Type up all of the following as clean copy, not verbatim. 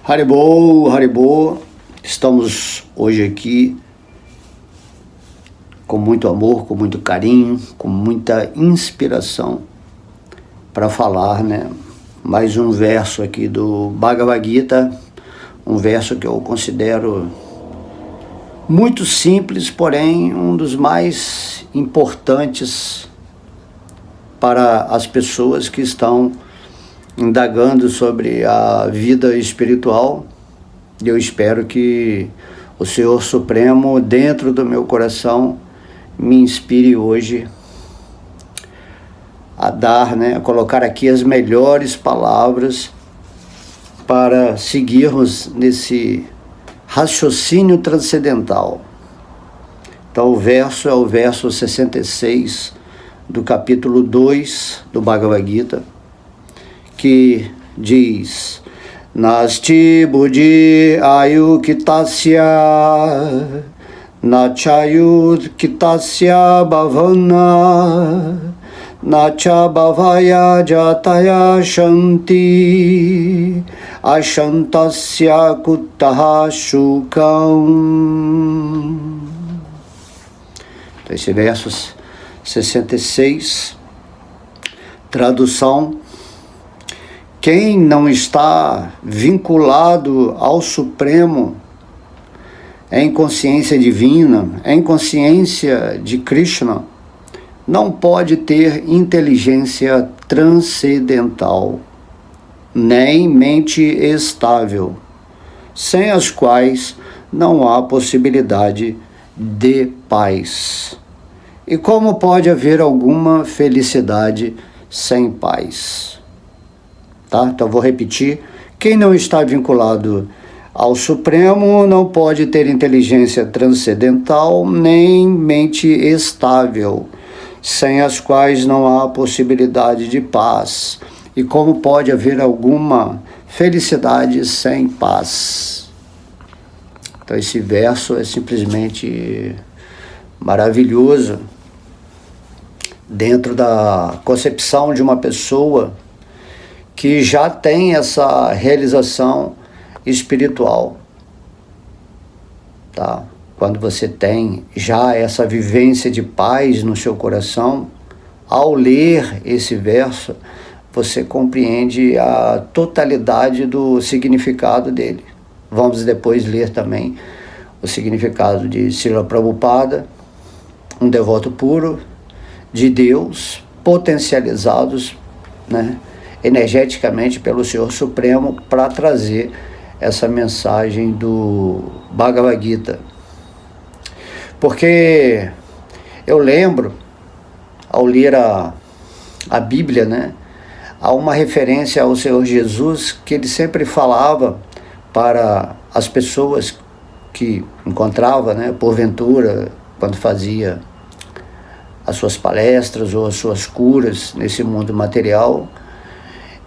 Haribô, Haribô, estamos hoje aqui com muito amor, com muito carinho, com muita inspiração para falar, mais um verso aqui do Bhagavad Gita, um verso que eu considero muito simples, porém um dos mais importantes para as pessoas que estão indagando sobre a vida espiritual. Eu espero que o Senhor Supremo, dentro do meu coração, me inspire hoje a dar, a colocar aqui as melhores palavras para seguirmos nesse raciocínio transcendental. Então o verso é o verso 66 do capítulo 2 do Bhagavad Gita, que diz: Nasti buddhi ayukitasya nachayukitasya bhavana nacha bhavaya jataya shanti ashantasya kuttaha shukam. Então, esse verso 66, tradução: quem não está vinculado ao Supremo, em consciência divina, em consciência de Krishna, não pode ter inteligência transcendental, nem mente estável, sem as quais não há possibilidade de paz. E como pode haver alguma felicidade sem paz? Então vou repetir: quem não está vinculado ao Supremo não pode ter inteligência transcendental nem mente estável, sem as quais não há possibilidade de paz. E como pode haver alguma felicidade sem paz? Então esse verso é simplesmente maravilhoso dentro da concepção de uma pessoa que já tem essa realização espiritual, Quando você tem já essa vivência de paz no seu coração, ao ler esse verso, você compreende a totalidade do significado dele. Vamos depois ler também o significado de Srila Prabhupada, um devoto puro de Deus, potencializados, energeticamente pelo Senhor Supremo, para trazer essa mensagem do Bhagavad Gita. Porque eu lembro, ao ler a Bíblia, há uma referência ao Senhor Jesus, que ele sempre falava para as pessoas que encontrava, porventura, quando fazia as suas palestras ou as suas curas nesse mundo material.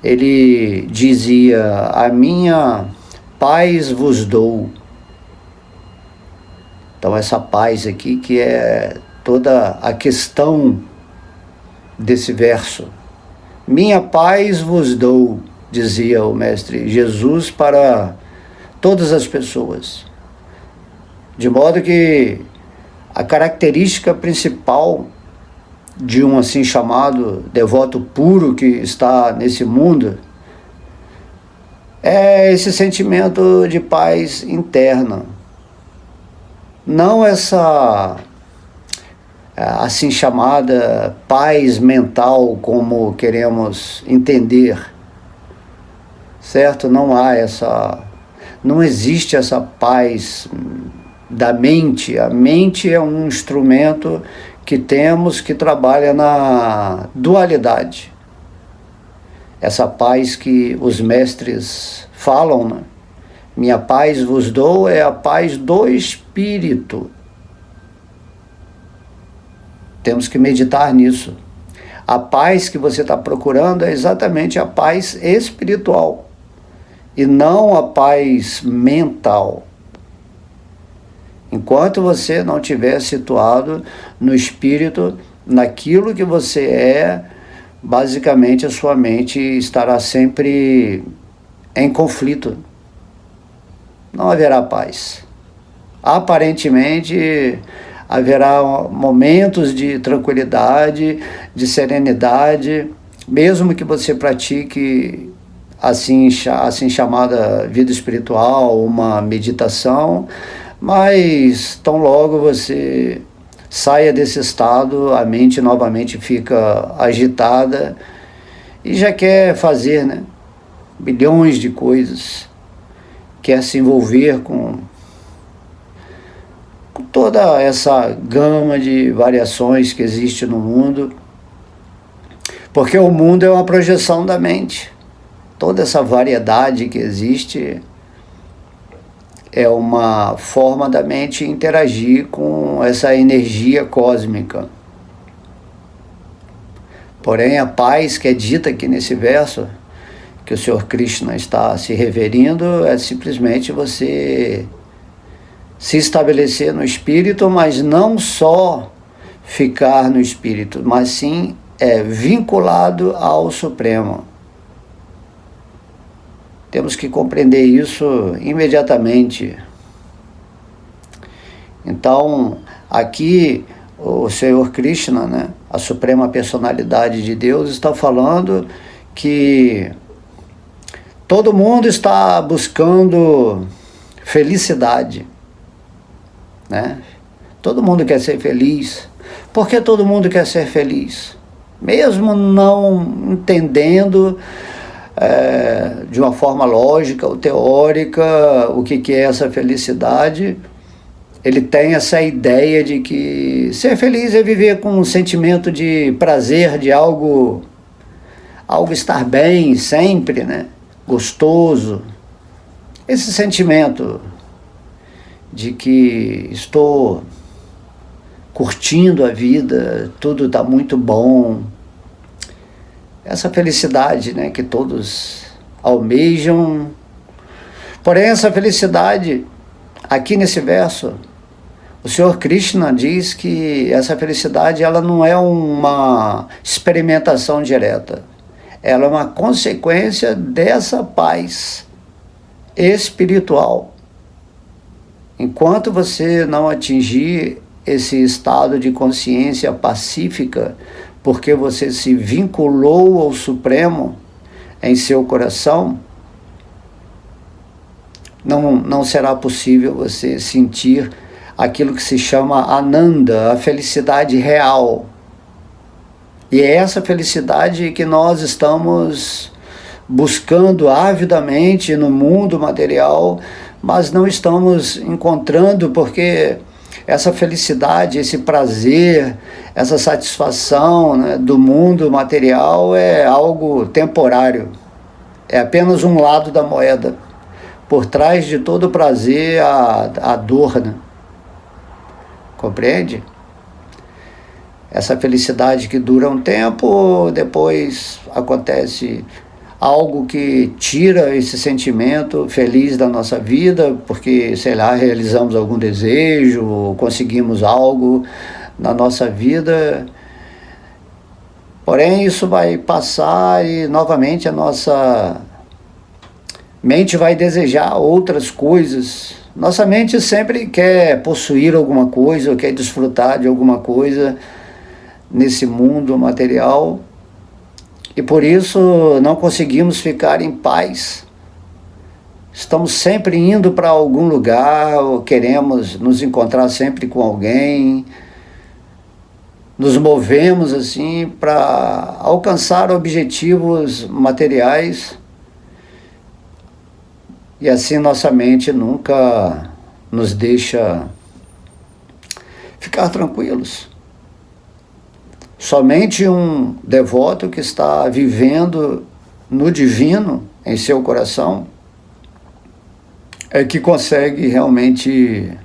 Ele dizia: a minha paz vos dou. Então essa paz aqui, que é toda a questão desse verso. Minha paz vos dou, dizia o Mestre Jesus para todas as pessoas. De modo que a característica principal de um assim chamado devoto puro que está nesse mundo é esse sentimento de paz interna. Não essa assim chamada paz mental como queremos entender, certo? Não existe essa paz da mente. A mente é um instrumento que temos, que trabalha na dualidade. Essa paz que os mestres falam, minha paz vos dou, é a paz do Espírito. Temos que meditar nisso. A paz que você está procurando é exatamente a paz espiritual, e não a paz mental. Enquanto você não estiver situado no espírito, naquilo que você é, basicamente a sua mente estará sempre em conflito. não haverá paz. Aparentemente, haverá momentos de tranquilidade, de serenidade, mesmo que você pratique assim chamada vida espiritual, uma meditação, mas tão logo você saia desse estado, a mente novamente fica agitada e já quer fazer, né, bilhões de coisas, quer se envolver com toda essa gama de variações que existe no mundo, porque o mundo é uma projeção da mente. Toda essa variedade que existe é uma forma da mente interagir com essa energia cósmica. Porém, a paz que é dita aqui nesse verso, que o Senhor Krishna está se referindo, é simplesmente você se estabelecer no espírito, mas não só ficar no espírito, mas sim vinculado ao Supremo. Temos que compreender isso imediatamente. Então, aqui o Senhor Krishna, né, a Suprema Personalidade de Deus, está falando que todo mundo está buscando felicidade, né? Todo mundo quer ser feliz. Por que todo mundo quer ser feliz? Mesmo não entendendo de uma forma lógica ou teórica o que é essa felicidade, ele tem essa ideia de que ser feliz é viver com um sentimento de prazer, de algo estar bem sempre, né? Gostoso. Esse sentimento de que estou curtindo a vida, tudo está muito bom. Essa felicidade, né, que todos almejam. Porém, essa felicidade, aqui nesse verso, o Senhor Krishna diz que essa felicidade ela não é uma experimentação direta. Ela é uma consequência dessa paz espiritual. Enquanto você não atingir esse estado de consciência pacífica, porque você se vinculou ao Supremo em seu coração, não será possível você sentir aquilo que se chama Ananda, a felicidade real. E é essa felicidade que nós estamos buscando avidamente no mundo material, mas não estamos encontrando, porque essa felicidade, esse prazer, essa satisfação, né, do mundo material é algo temporário. É apenas um lado da moeda. Por trás de todo o prazer, a dor, né? Compreende? Essa felicidade que dura um tempo, depois acontece algo que tira esse sentimento feliz da nossa vida, porque, sei lá, realizamos algum desejo, conseguimos algo na nossa vida. Porém, isso vai passar e, novamente, a nossa mente vai desejar outras coisas. Nossa mente sempre quer possuir alguma coisa, ou quer desfrutar de alguma coisa nesse mundo material. E por isso não conseguimos ficar em paz. Estamos sempre indo para algum lugar, ou queremos nos encontrar sempre com alguém. Nos movemos assim para alcançar objetivos materiais. E assim nossa mente nunca nos deixa ficar tranquilos. Somente um devoto que está vivendo no divino em seu coração é que consegue realmente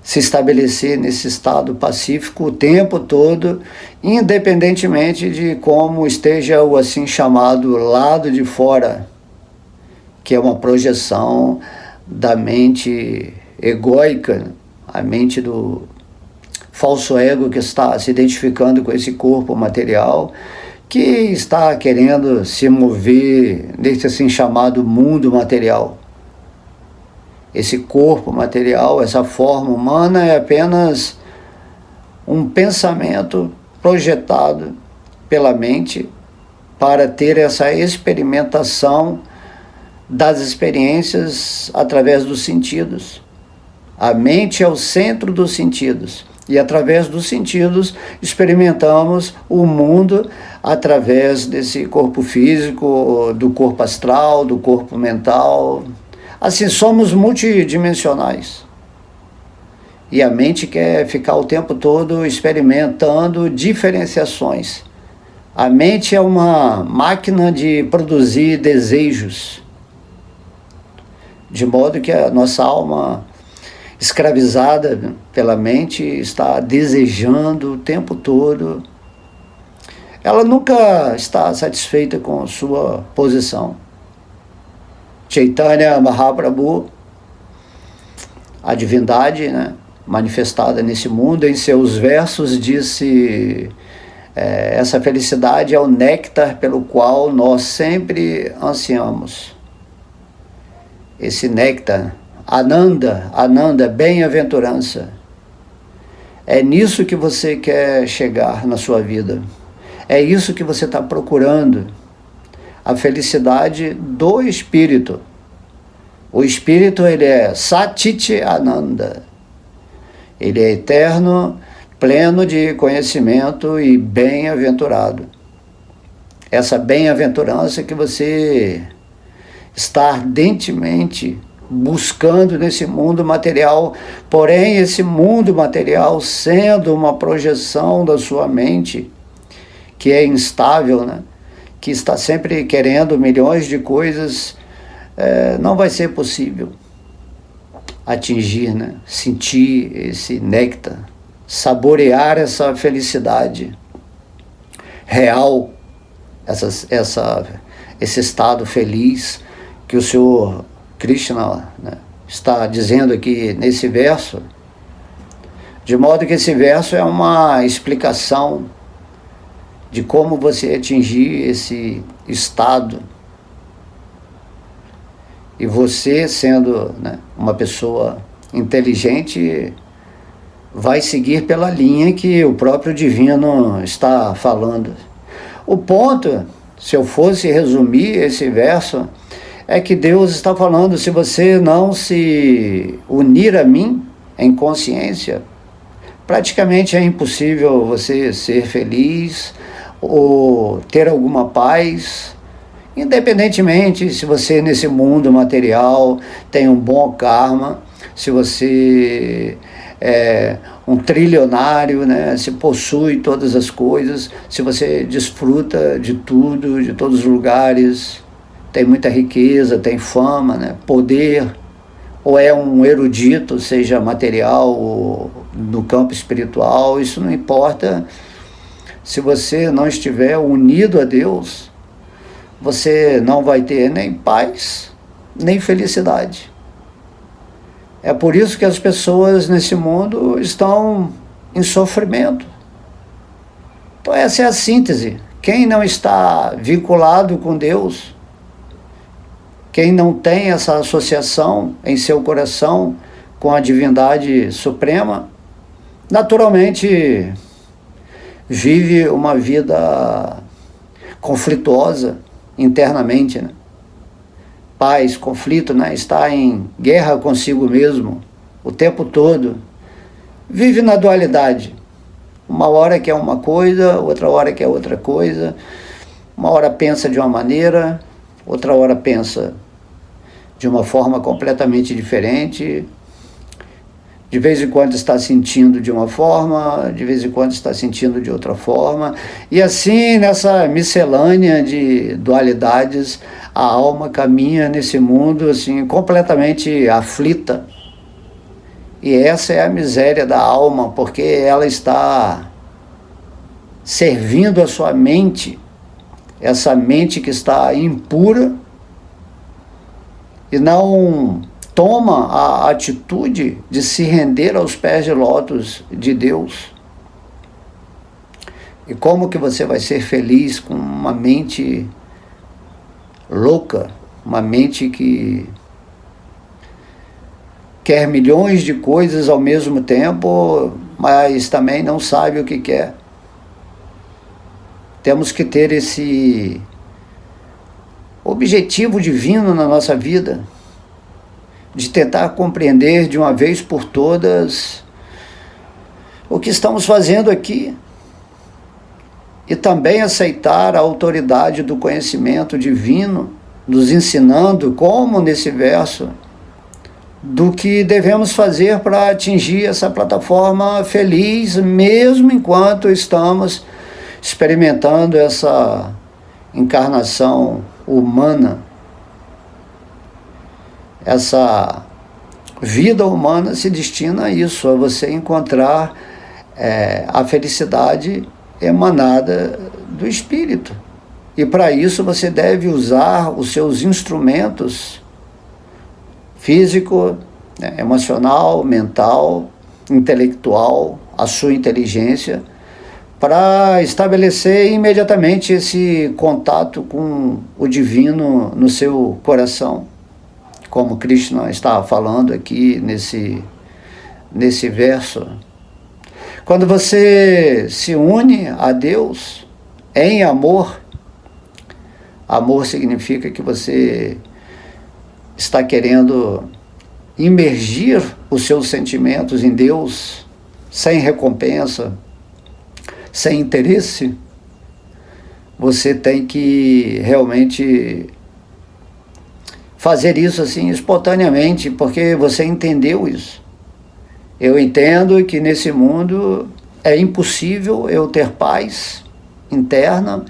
se estabelecer nesse estado pacífico o tempo todo, independentemente de como esteja o assim chamado lado de fora, que é uma projeção da mente egóica, a mente do falso ego que está se identificando com esse corpo material, que está querendo se mover nesse assim chamado mundo material. Esse corpo material, essa forma humana é apenas um pensamento projetado pela mente para ter essa experimentação das experiências através dos sentidos. A mente é o centro dos sentidos. E através dos sentidos experimentamos o mundo através desse corpo físico, do corpo astral, do corpo mental. Assim, somos multidimensionais. E a mente quer ficar o tempo todo experimentando diferenciações. A mente é uma máquina de produzir desejos, de modo que a nossa alma, escravizada pela mente, está desejando o tempo todo. Ela nunca está satisfeita com a sua posição. Chaitanya Mahaprabhu, a divindade, né, manifestada nesse mundo, em seus versos disse: essa felicidade é o néctar pelo qual nós sempre ansiamos. Esse néctar, Ananda, bem-aventurança. É nisso que você quer chegar na sua vida. É isso que você está procurando. A felicidade do espírito. O espírito, ele é Satchit Ananda. Ele é eterno, pleno de conhecimento e bem-aventurado. Essa bem-aventurança que você está ardentemente buscando nesse mundo material, porém esse mundo material sendo uma projeção da sua mente, que é instável, né? Que está sempre querendo milhões de coisas, não vai ser possível atingir, né? Sentir esse néctar, saborear essa felicidade real, esse estado feliz que o Senhor Krishna, né, está dizendo aqui nesse verso, de modo que esse verso é uma explicação de como você atingir esse estado. E você, sendo, né, uma pessoa inteligente, vai seguir pela linha que o próprio divino está falando. O ponto, se eu fosse resumir esse verso, é que Deus está falando: se você não se unir a mim em consciência, praticamente é impossível você ser feliz ou ter alguma paz, independentemente se você nesse mundo material tem um bom karma, se você é um trilionário, né, se possui todas as coisas, se você desfruta de tudo, de todos os lugares, tem muita riqueza, tem fama, né, poder, ou é um erudito, seja material ou no campo espiritual, isso não importa. Se você não estiver unido a Deus, você não vai ter nem paz, nem felicidade. É por isso que as pessoas nesse mundo estão em sofrimento. Então essa é a síntese. Quem não está vinculado com Deus, quem não tem essa associação em seu coração com a divindade suprema, naturalmente vive uma vida conflituosa internamente, né? Paz, conflito, né? Está em guerra consigo mesmo o tempo todo. Vive na dualidade. Uma hora quer uma coisa, outra hora quer outra coisa. Uma hora pensa de uma maneira, outra hora pensa de uma forma completamente diferente. De vez em quando está sentindo de uma forma, de vez em quando está sentindo de outra forma. E assim, nessa miscelânea de dualidades, a alma caminha nesse mundo assim, completamente aflita. E essa é a miséria da alma, porque ela está servindo a sua mente, essa mente que está impura, e não toma a atitude de se render aos pés de lótus de Deus. E como que você vai ser feliz com uma mente louca, uma mente que quer milhões de coisas ao mesmo tempo, mas também não sabe o que quer. Temos que ter esse objetivo divino na nossa vida, de tentar compreender de uma vez por todas o que estamos fazendo aqui, e também aceitar a autoridade do conhecimento divino, nos ensinando, como nesse verso, do que devemos fazer para atingir essa plataforma feliz, mesmo enquanto estamos experimentando essa encarnação humana. Essa vida humana se destina a isso, a você encontrar a felicidade emanada do Espírito. E para isso você deve usar os seus instrumentos físico, emocional, mental, intelectual, a sua inteligência, para estabelecer imediatamente esse contato com o divino no seu coração, como Krishna está falando aqui nesse verso. Quando você se une a Deus em amor, amor significa que você está querendo imergir os seus sentimentos em Deus, sem recompensa, sem interesse. Você tem que realmente fazer isso assim espontaneamente, porque você entendeu isso. Eu entendo que nesse mundo é impossível eu ter paz interna,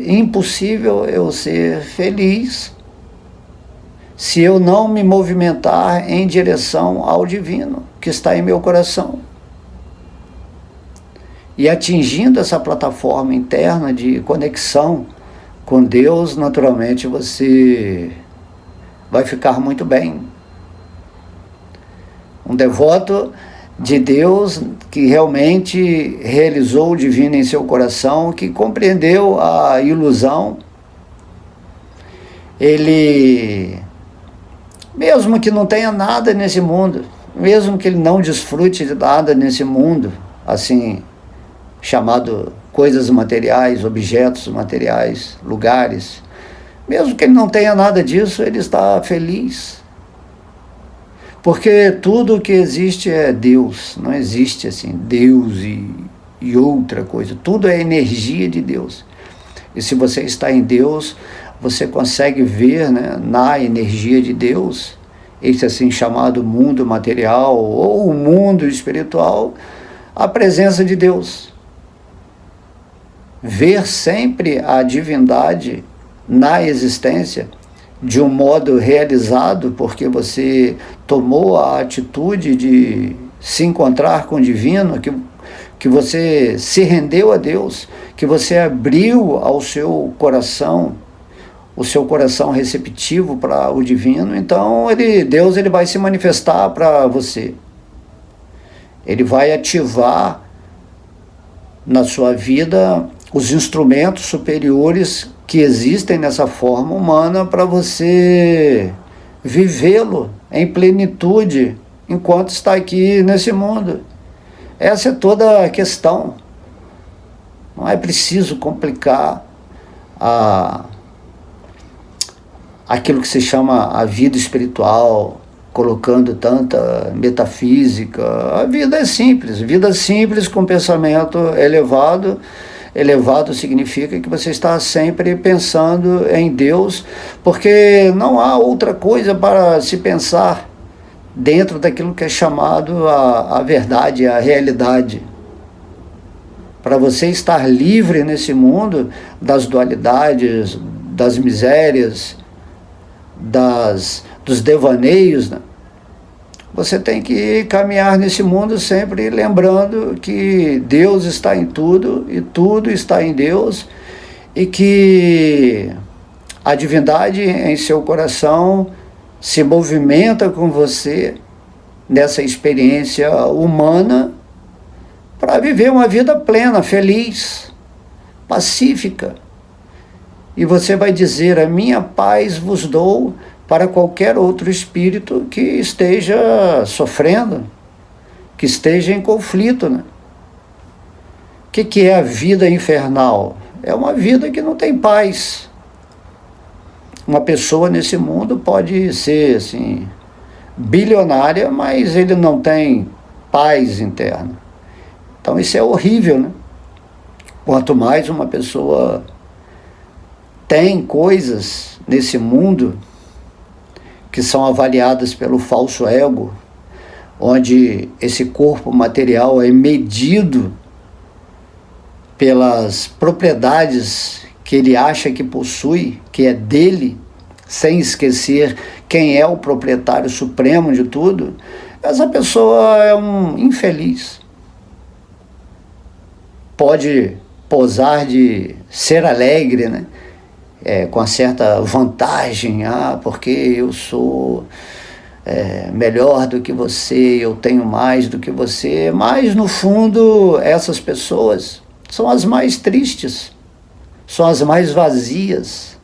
impossível eu ser feliz se eu não me movimentar em direção ao divino que está em meu coração. E atingindo essa plataforma interna de conexão com Deus, naturalmente você vai ficar muito bem. Um devoto de Deus que realmente realizou o divino em seu coração, que compreendeu a ilusão, ele, mesmo que não tenha nada nesse mundo, mesmo que ele não desfrute de nada nesse mundo, assim, chamado coisas materiais, objetos materiais, lugares, mesmo que ele não tenha nada disso, ele está feliz. Porque tudo que existe é Deus, não existe assim Deus e outra coisa, tudo é energia de Deus. E se você está em Deus, você consegue ver, né, na energia de Deus, esse assim chamado mundo material ou o mundo espiritual, a presença de Deus. Ver sempre a divindade na existência de um modo realizado, porque você tomou a atitude de se encontrar com o divino, que você se rendeu a Deus, que você abriu ao seu coração, o seu coração receptivo para o divino. Então Deus vai se manifestar para você. Ele vai ativar na sua vida os instrumentos superiores que existem nessa forma humana para você vivê-lo em plenitude enquanto está aqui nesse mundo. Essa é toda a questão. Não é preciso complicar aquilo que se chama a vida espiritual, colocando tanta metafísica. A vida é simples, vida simples com pensamento elevado. Elevado significa que você está sempre pensando em Deus, porque não há outra coisa para se pensar dentro daquilo que é chamado a verdade, a realidade. Para você estar livre nesse mundo das dualidades, das misérias, dos devaneios, né? Você tem que caminhar nesse mundo sempre lembrando que Deus está em tudo e tudo está em Deus, e que a divindade em seu coração se movimenta com você nessa experiência humana para viver uma vida plena, feliz, pacífica. E você vai dizer: a minha paz vos dou para qualquer outro espírito que esteja sofrendo, que esteja em conflito, né? O que é a vida infernal? É uma vida que não tem paz. Uma pessoa nesse mundo pode ser, assim, bilionária, mas ele não tem paz interna. Então isso é horrível, né? Quanto mais uma pessoa tem coisas nesse mundo que são avaliadas pelo falso ego, onde esse corpo material é medido pelas propriedades que ele acha que possui, que é dele, sem esquecer quem é o proprietário supremo de tudo, essa pessoa é um infeliz. Pode posar de ser alegre, né? Com uma certa vantagem, porque eu sou melhor do que você, eu tenho mais do que você, mas no fundo essas pessoas são as mais tristes, são as mais vazias,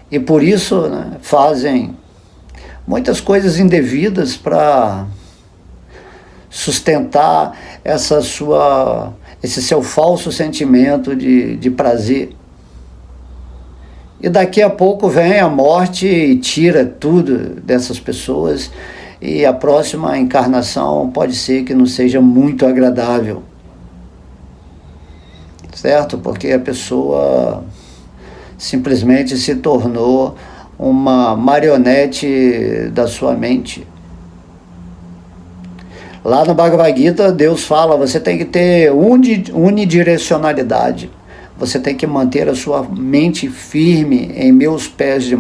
e por isso, né, fazem muitas coisas indevidas para sustentar esse seu falso sentimento de prazer. E daqui a pouco vem a morte e tira tudo dessas pessoas, e a próxima encarnação pode ser que não seja muito agradável, certo? Porque a pessoa simplesmente se tornou uma marionete da sua mente. Lá no Bhagavad Gita, Deus fala, você tem que ter unidirecionalidade. Você tem que manter a sua mente firme em meus pés de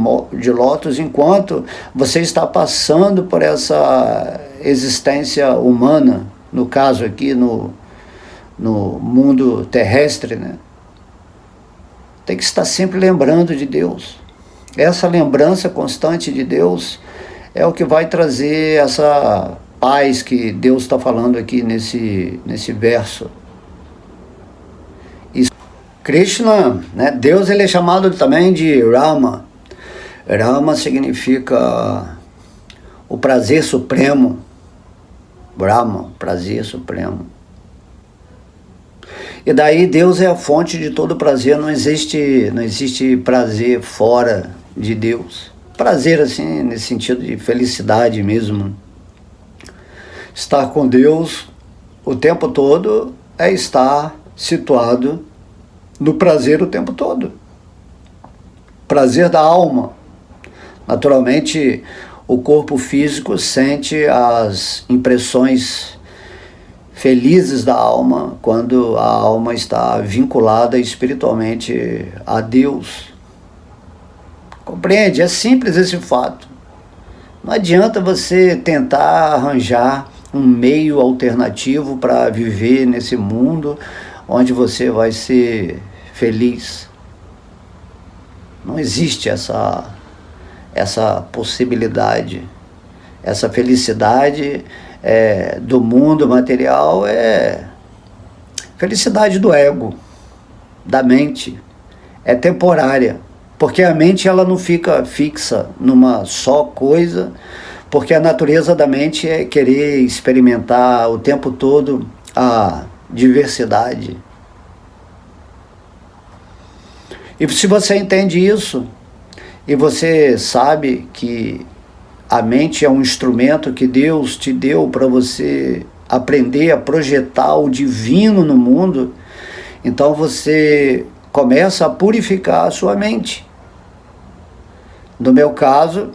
lótus enquanto você está passando por essa existência humana, no caso aqui no mundo terrestre, né? Tem que estar sempre lembrando de Deus. Essa lembrança constante de Deus é o que vai trazer essa paz que Deus está falando aqui nesse verso. Krishna, né? Deus, ele é chamado também de Rama. Rama significa o prazer supremo. Brahma, prazer supremo. E daí Deus é a fonte de todo prazer, não existe prazer fora de Deus. Prazer assim, nesse sentido de felicidade mesmo. Estar com Deus o tempo todo é estar situado no prazer o tempo todo. Prazer da alma. Naturalmente, o corpo físico sente as impressões felizes da alma quando a alma está vinculada espiritualmente a Deus. Compreende? É simples esse fato. Não adianta você tentar arranjar um meio alternativo para viver nesse mundo onde você vai ser feliz. Não existe essa possibilidade. Essa felicidade do mundo material é felicidade do ego, da mente. É temporária, porque a mente ela não fica fixa numa só coisa, porque a natureza da mente é querer experimentar o tempo todo a diversidade. E se você entende isso, e você sabe que a mente é um instrumento que Deus te deu para você aprender a projetar o divino no mundo, então você começa a purificar a sua mente. No meu caso,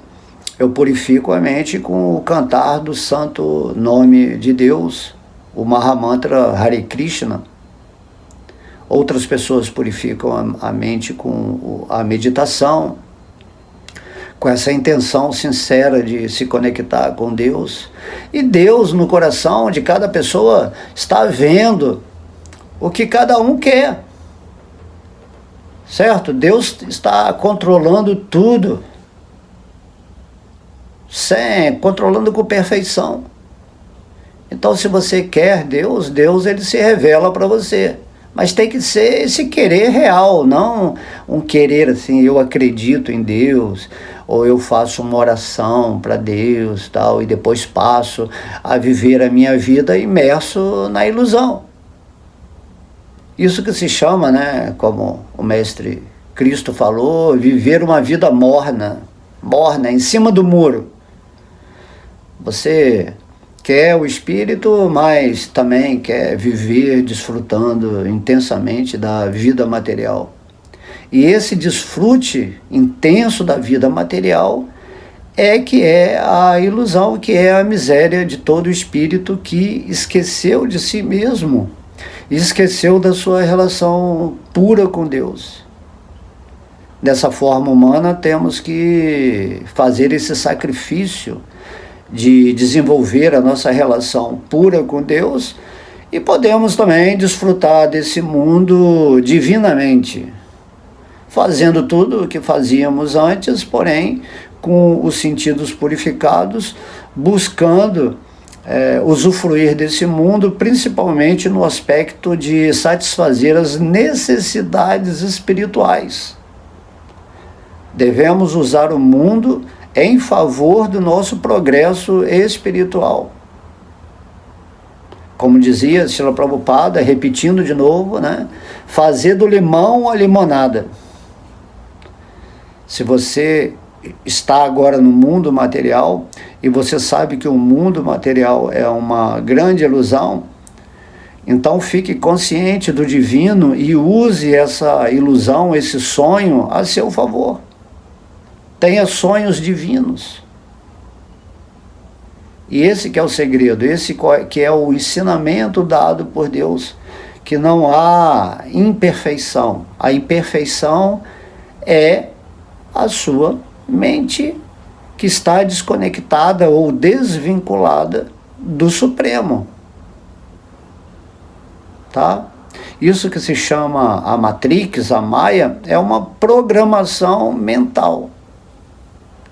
eu purifico a mente com o cantar do santo nome de Deus, o Mahamantra Hare Krishna. Outras pessoas purificam a mente com a meditação, com essa intenção sincera de se conectar com Deus. E Deus no coração de cada pessoa está vendo o que cada um quer. Certo? Deus está controlando tudo. Controlando com perfeição. Então, se você quer Deus, ele se revela para você. Mas tem que ser esse querer real, não um querer assim, eu acredito em Deus, ou eu faço uma oração para Deus, tal, e depois passo a viver a minha vida imerso na ilusão. Isso que se chama, né, como o Mestre Cristo falou, viver uma vida morna, em cima do muro. Você quer o espírito, mas também quer viver desfrutando intensamente da vida material. E esse desfrute intenso da vida material que é a ilusão, que é a miséria de todo espírito que esqueceu de si mesmo, esqueceu da sua relação pura com Deus. Dessa forma humana, temos que fazer esse sacrifício de desenvolver a nossa relação pura com Deus, e podemos também desfrutar desse mundo divinamente, fazendo tudo o que fazíamos antes, porém com os sentidos purificados, buscando usufruir desse mundo, principalmente no aspecto de satisfazer as necessidades espirituais. Devemos usar o mundo em favor do nosso progresso espiritual. Como dizia Srila Prabhupada, repetindo de novo, né? Fazer do limão a limonada. Se você está agora no mundo material e você sabe que o mundo material é uma grande ilusão, então fique consciente do divino e use essa ilusão, esse sonho a seu favor. Tenha sonhos divinos. E esse que é o segredo, esse que é o ensinamento dado por Deus, que não há imperfeição. A imperfeição é a sua mente que está desconectada ou desvinculada do Supremo. Tá? Isso que se chama a Matrix, a Maia, é uma programação mental.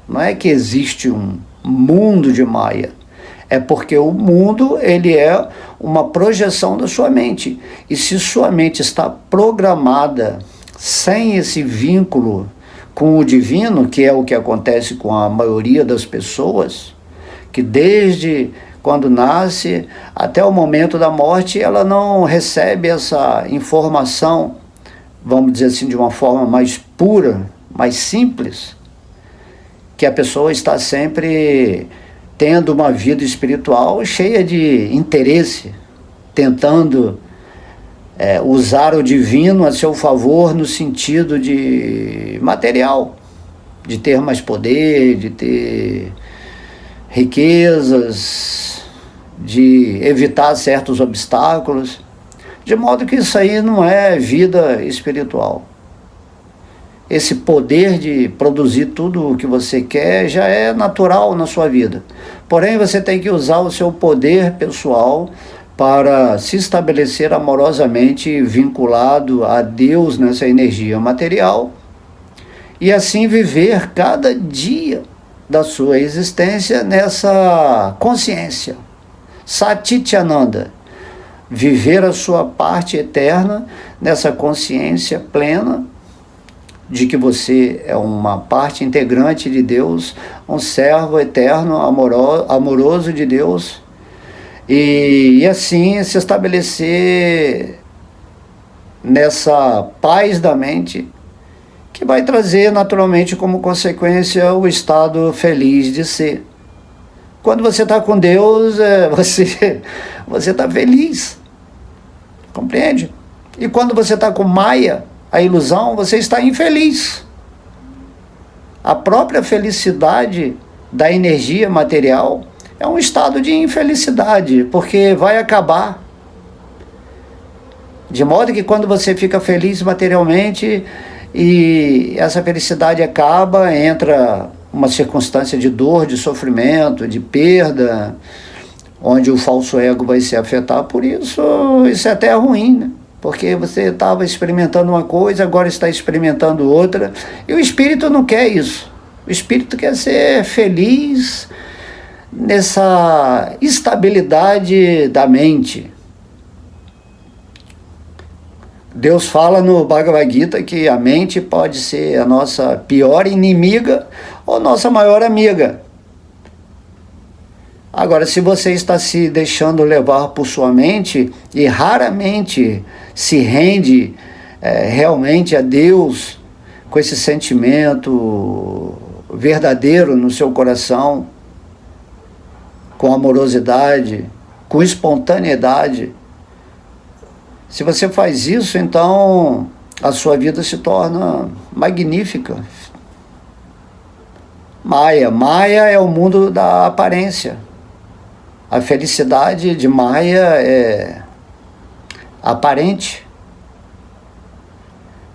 Não é que existe um mundo de Maia. É porque o mundo, ele é uma projeção da sua mente. E se sua mente está programada sem esse vínculo com o divino, que é o que acontece com a maioria das pessoas, que desde quando nasce até o momento da morte, ela não recebe essa informação, vamos dizer assim, de uma forma mais pura, mais simples, que a pessoa está sempre tendo uma vida espiritual cheia de interesse, tentando usar o divino a seu favor no sentido de material, de ter mais poder, de ter riquezas, de evitar certos obstáculos, de modo que isso aí não é vida espiritual. Esse poder de produzir tudo o que você quer já é natural na sua vida. Porém, você tem que usar o seu poder pessoal para se estabelecer amorosamente vinculado a Deus nessa energia material e assim viver cada dia da sua existência nessa consciência. Satityananda. Viver a sua parte eterna nessa consciência plena de que você é uma parte integrante de Deus, um servo eterno, amoroso de Deus, e assim se estabelecer nessa paz da mente, que vai trazer naturalmente como consequência o estado feliz de ser. Quando você está com Deus, você está feliz, compreende? E quando você está com Maya, a ilusão, você está infeliz. A própria felicidade da energia material é um estado de infelicidade, porque vai acabar. De modo que quando você fica feliz materialmente e essa felicidade acaba, entra uma circunstância de dor, de sofrimento, de perda, onde o falso ego vai se afetar por isso. Isso é até ruim, né? Porque você estava experimentando uma coisa, agora está experimentando outra, e o espírito não quer isso. O espírito quer ser feliz nessa estabilidade da mente. Deus fala no Bhagavad Gita que a mente pode ser a nossa pior inimiga ou nossa maior amiga. Agora, se você está se deixando levar por sua mente e raramente se rende realmente a Deus com esse sentimento verdadeiro no seu coração, com amorosidade, com espontaneidade, se você faz isso, então a sua vida se torna magnífica. Maya é o mundo da aparência. A felicidade de Maya é aparente.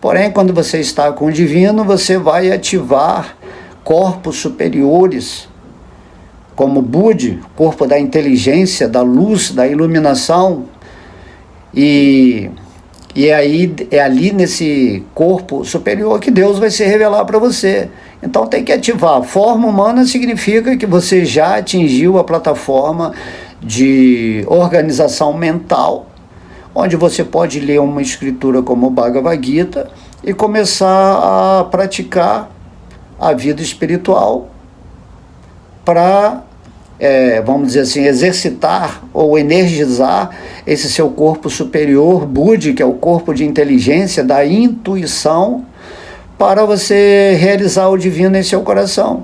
Porém, quando você está com o divino, você vai ativar corpos superiores, como Budi, corpo da inteligência, da luz, da iluminação. E é ali nesse corpo superior que Deus vai se revelar para você. Então tem que ativar. Forma humana significa que você já atingiu a plataforma de organização mental, onde você pode ler uma escritura como o Bhagavad Gita e começar a praticar a vida espiritual para, vamos dizer assim, exercitar ou energizar esse seu corpo superior, Budi, que é o corpo de inteligência, da intuição, para você realizar o divino em seu coração.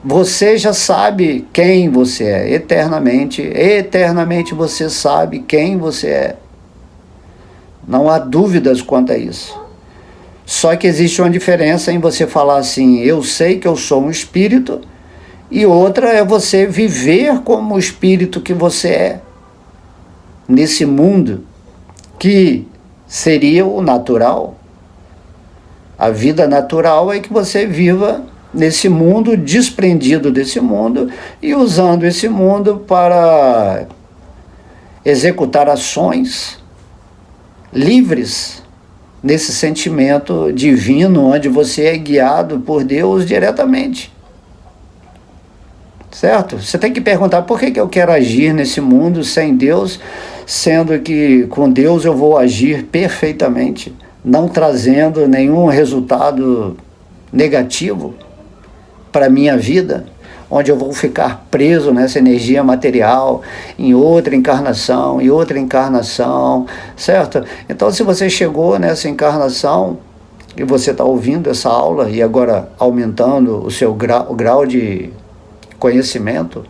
Você já sabe quem você é, eternamente você sabe quem você é. Não há dúvidas quanto a isso. Só que existe uma diferença em você falar assim, eu sei que eu sou um espírito, e outra é você viver como o espírito que você é, nesse mundo, que seria o natural. A vida natural é que você viva nesse mundo, desprendido desse mundo, e usando esse mundo para executar ações livres, nesse sentimento divino, onde você é guiado por Deus diretamente. Certo? Você tem que perguntar, por que eu quero agir nesse mundo sem Deus, sendo que com Deus eu vou agir perfeitamente, não trazendo nenhum resultado negativo para a minha vida, onde eu vou ficar preso nessa energia material, em outra encarnação, certo? Então, se você chegou nessa encarnação e você está ouvindo essa aula e agora aumentando o seu grau de conhecimento,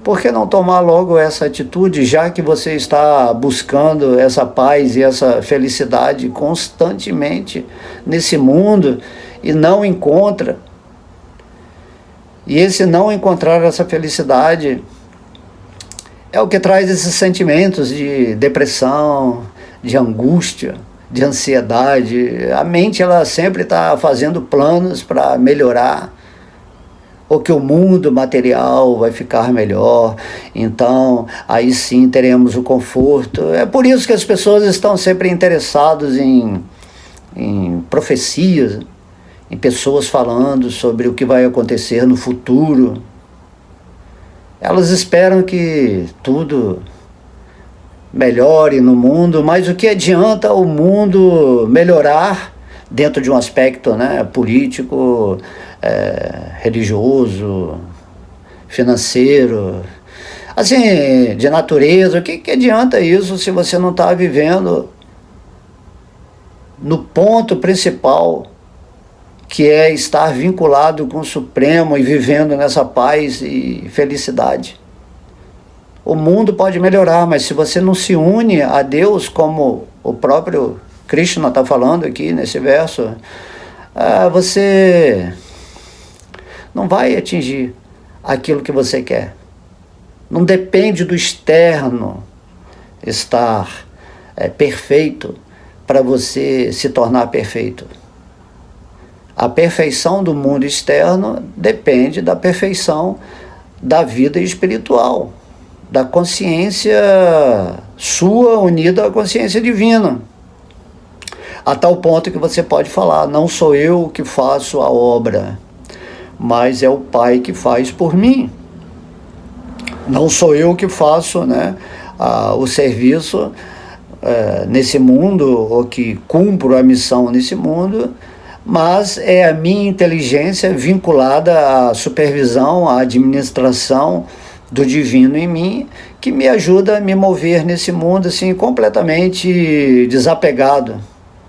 por que não tomar logo essa atitude, já que você está buscando essa paz e essa felicidade constantemente nesse mundo e não encontra? E esse não encontrar essa felicidade é o que traz esses sentimentos de depressão, de angústia, de ansiedade. A mente, ela sempre está fazendo planos para melhorar, ou que o mundo material vai ficar melhor, então aí sim teremos o conforto. É por isso que as pessoas estão sempre interessadas em profecias, em pessoas falando sobre o que vai acontecer no futuro. Elas esperam que tudo melhore no mundo, mas o que adianta o mundo melhorar dentro de um aspecto, né, político, religioso, financeiro, assim, de natureza? O que adianta isso se você não está vivendo no ponto principal, que é estar vinculado com o Supremo e vivendo nessa paz e felicidade? O mundo pode melhorar, mas se você não se une a Deus, como o próprio Krishna está falando aqui nesse verso, você não vai atingir aquilo que você quer. Não depende do externo estar perfeito para você se tornar perfeito. A perfeição do mundo externo depende da perfeição da vida espiritual, da consciência sua unida à consciência divina. A tal ponto que você pode falar, não sou eu que faço a obra, mas é o Pai que faz por mim. Não sou eu que faço, né, o serviço, nesse mundo, ou que cumpro a missão nesse mundo, mas é a minha inteligência vinculada à supervisão, à administração do divino em mim, que me ajuda a me mover nesse mundo assim, completamente desapegado,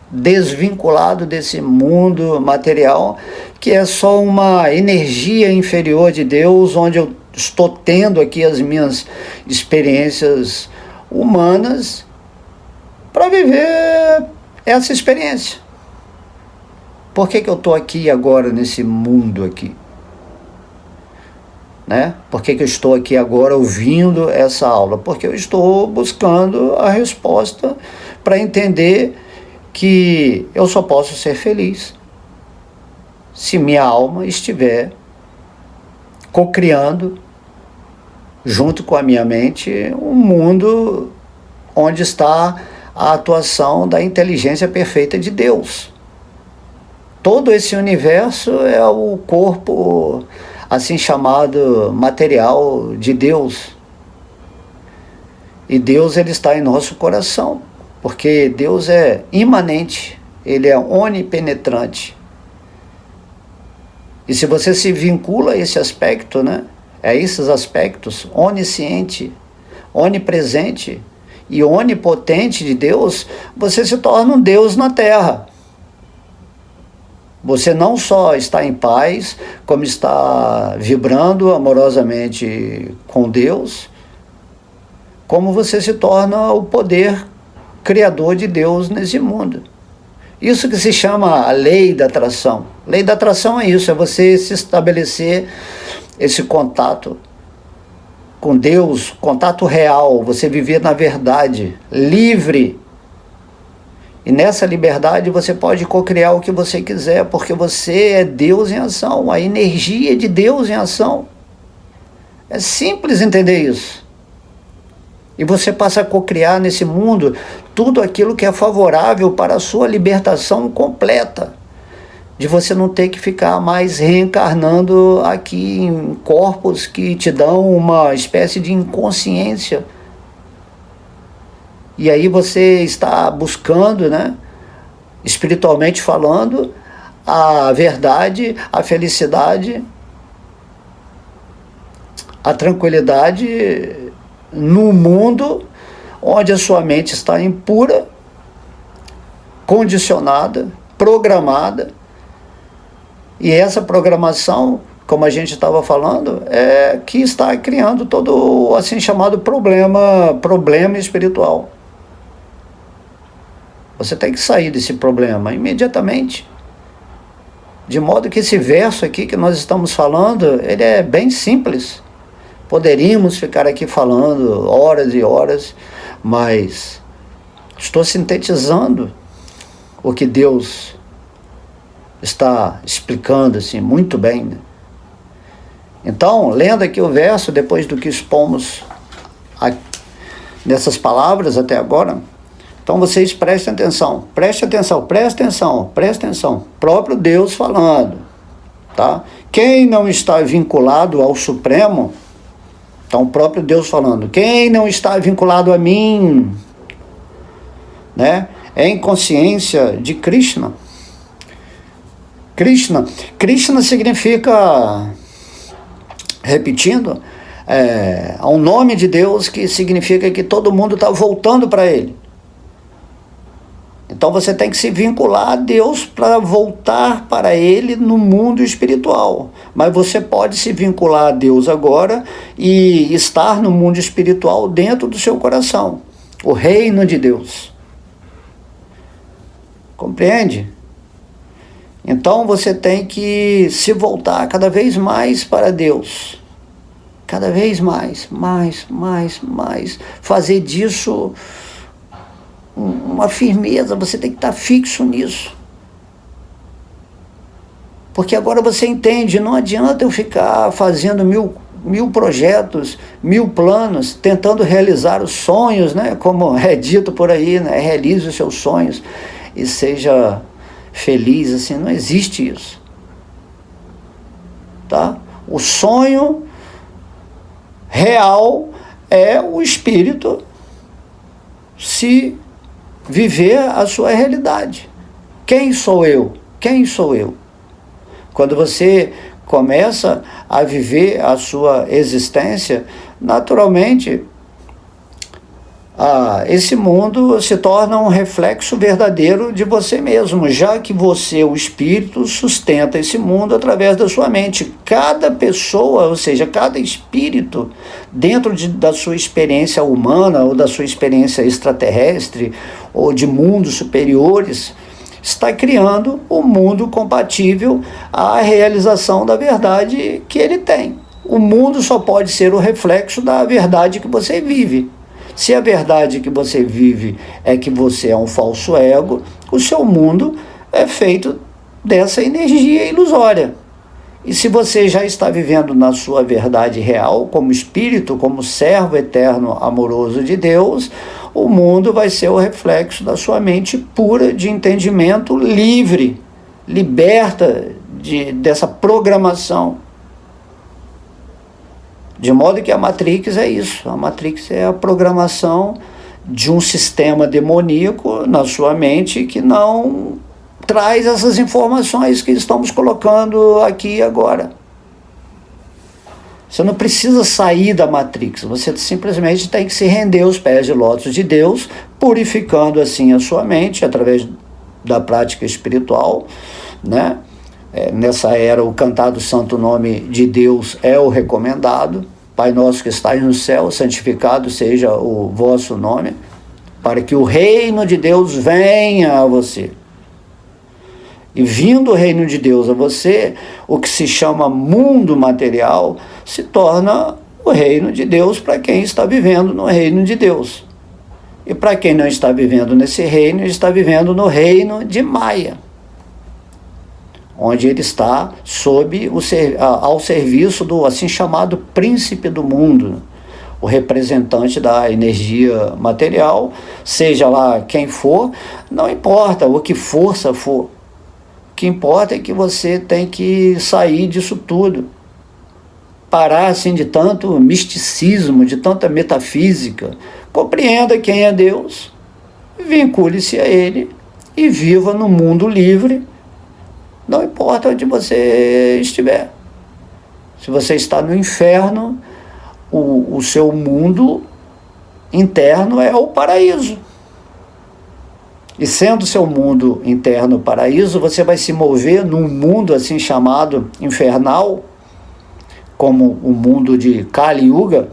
desvinculado desse mundo material, que é só uma energia inferior de Deus, onde eu estou tendo aqui as minhas experiências humanas para viver essa experiência. Por que eu estou aqui agora, nesse mundo aqui? Né? Por que eu estou aqui agora ouvindo essa aula? Porque eu estou buscando a resposta para entender que eu só posso ser feliz se minha alma estiver cocriando, junto com a minha mente, um mundo onde está a atuação da inteligência perfeita de Deus. Todo esse universo é o corpo, assim chamado, material de Deus. E Deus, ele está em nosso coração, porque Deus é imanente, ele é onipenetrante. E se você se vincula a esse aspecto, né, a esses aspectos, onisciente, onipresente e onipotente de Deus, você se torna um Deus na Terra. Você não só está em paz, como está vibrando amorosamente com Deus, como você se torna o poder criador de Deus nesse mundo. Isso que se chama a lei da atração. Lei da atração é isso, é você se estabelecer esse contato com Deus, contato real, você viver na verdade, livre. E nessa liberdade você pode cocriar o que você quiser, porque você é Deus em ação, a energia de Deus em ação. É simples entender isso. E você passa a cocriar nesse mundo tudo aquilo que é favorável para a sua libertação completa. De você não ter que ficar mais reencarnando aqui em corpos que te dão uma espécie de inconsciência. E aí você está buscando, né, espiritualmente falando, a verdade, a felicidade, a tranquilidade no mundo onde a sua mente está impura, condicionada, programada. E essa programação, como a gente estava falando, é que está criando todo o assim chamado problema espiritual. Você tem que sair desse problema imediatamente. De modo que esse verso aqui que nós estamos falando, ele é bem simples. Poderíamos ficar aqui falando horas e horas, mas estou sintetizando o que Deus está explicando assim muito bem, né? Então, lendo aqui o verso, depois do que expomos nessas palavras até agora, então vocês prestem atenção, preste atenção, preste atenção, preste atenção. Próprio Deus falando, tá? Quem não está vinculado ao Supremo, então o próprio Deus falando, quem não está vinculado a mim, né, é em consciência de Krishna. Krishna significa, repetindo, é um nome de Deus que significa que todo mundo está voltando para Ele. Então você tem que se vincular a Deus para voltar para Ele no mundo espiritual. Mas você pode se vincular a Deus agora e estar no mundo espiritual dentro do seu coração. O reino de Deus. Compreende? Então você tem que se voltar cada vez mais para Deus. Cada vez mais. Fazer disso uma firmeza, você tem que estar fixo nisso. Porque agora você entende, não adianta eu ficar fazendo mil projetos, 1000 planos, tentando realizar os sonhos, né? Como é dito por aí, né? Realize os seus sonhos e seja feliz, assim, não existe isso. Tá? O sonho real é o espírito se viver a sua realidade. Quem sou eu? Quem sou eu? Quando você começa a viver a sua existência, naturalmente, esse mundo se torna um reflexo verdadeiro de você mesmo, já que você, o espírito, sustenta esse mundo através da sua mente. Cada pessoa, ou seja, cada espírito, dentro da sua experiência humana ou da sua experiência extraterrestre ou de mundos superiores, está criando um mundo compatível à realização da verdade que ele tem. O mundo só pode ser o reflexo da verdade que você vive. Se a verdade que você vive é que você é um falso ego, o seu mundo é feito dessa energia ilusória. E se você já está vivendo na sua verdade real, como espírito, como servo eterno amoroso de Deus, o mundo vai ser o reflexo da sua mente pura de entendimento livre, liberta dessa programação. De modo que a Matrix é isso. A Matrix é a programação de um sistema demoníaco na sua mente que não traz essas informações que estamos colocando aqui agora. Você não precisa sair da Matrix, você simplesmente tem que se render aos pés de lótus de Deus, purificando assim a sua mente através da prática espiritual, né? Nessa era, o cantar do santo nome de Deus é o recomendado. Pai nosso que estais no céu, santificado seja o vosso nome, para que o reino de Deus venha a você. E vindo o reino de Deus a você, o que se chama mundo material se torna o reino de Deus para quem está vivendo no reino de Deus. E para quem não está vivendo nesse reino, está vivendo no reino de Maia, onde ele está ao serviço do assim chamado príncipe do mundo, o representante da energia material, seja lá quem for, não importa o que força for. O que importa é que você tem que sair disso tudo, parar assim de tanto misticismo, de tanta metafísica, compreenda quem é Deus, vincule-se a Ele e viva no mundo livre, não importa onde você estiver. Se você está no inferno, o seu mundo interno é o paraíso. E sendo seu mundo interno o paraíso, você vai se mover num mundo assim chamado infernal, como o mundo de Kali Yuga,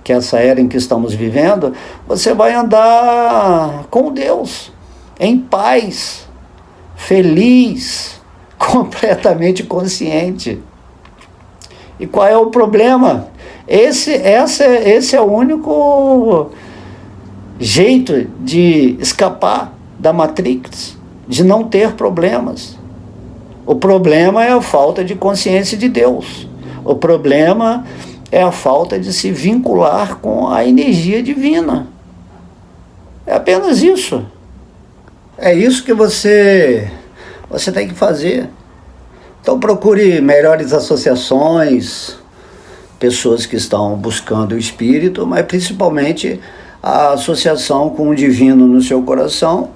que é essa era em que estamos vivendo. Você vai andar com Deus, em paz, feliz, completamente consciente. E qual é o problema? Esse é o único jeito de escapar da Matrix, de não ter problemas. O problema é a falta de consciência de Deus. O problema é a falta de se vincular com a energia divina. É apenas isso. É isso que você tem que fazer. Então procure melhores associações, pessoas que estão buscando o espírito, mas principalmente a associação com o divino no seu coração,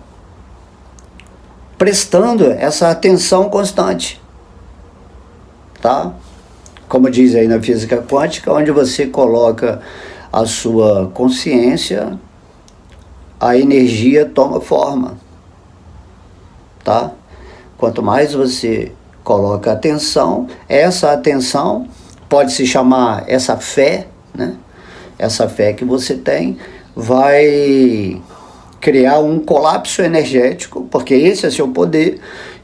prestando essa atenção constante, tá? Como diz aí na física quântica, onde você coloca a sua consciência, a energia toma forma, tá? Quanto mais você coloca atenção, essa atenção pode se chamar essa fé, né? Essa fé que você tem vai criar um colapso energético, porque esse é seu poder,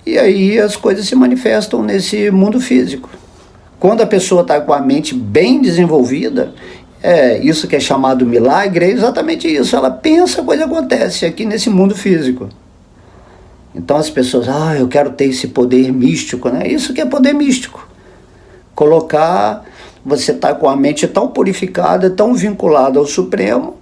e aí as coisas se manifestam nesse mundo físico. Quando a pessoa está com a mente bem desenvolvida, isso que é chamado milagre, é exatamente isso. Ela pensa, a coisa acontece aqui nesse mundo físico. Então as pessoas, eu quero ter esse poder místico, né? Isso que é poder místico. Você está com a mente tão purificada, tão vinculada ao Supremo,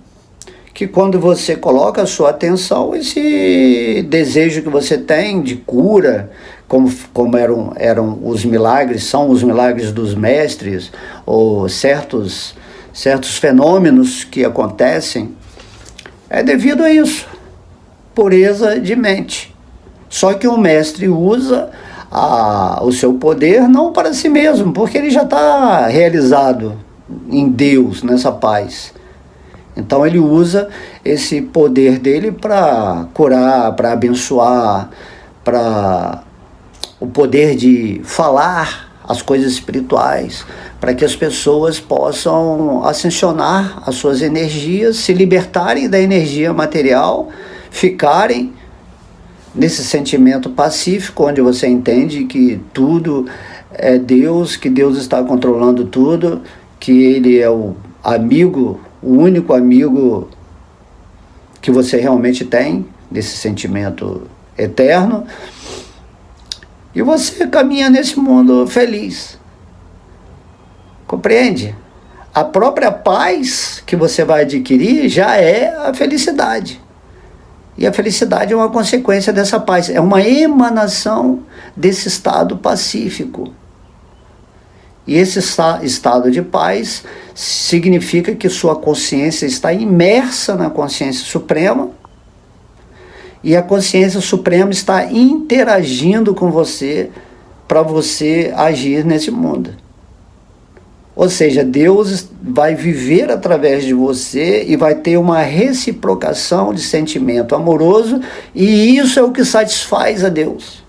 que quando você coloca a sua atenção, esse desejo que você tem de cura, como eram os milagres, são os milagres dos mestres, ou certos fenômenos que acontecem, é devido a isso. pureza de mente. Só que o mestre usa o seu poder não para si mesmo, porque ele já está realizado em Deus, nessa paz. Então ele usa esse poder dele para curar, para abençoar, para o poder de falar as coisas espirituais, para que as pessoas possam ascensionar as suas energias, se libertarem da energia material, ficarem nesse sentimento pacífico, onde você entende que tudo é Deus, que Deus está controlando tudo, que Ele é o amigo, o único amigo que você realmente tem, desse sentimento eterno, e você caminha nesse mundo feliz. Compreende? A própria paz que você vai adquirir já é a felicidade. E a felicidade é uma consequência dessa paz, é uma emanação desse estado pacífico. E esse estado de paz significa que sua consciência está imersa na consciência suprema, e a consciência suprema está interagindo com você para você agir nesse mundo. Ou seja, Deus vai viver através de você e vai ter uma reciprocação de sentimento amoroso, e isso é o que satisfaz a Deus.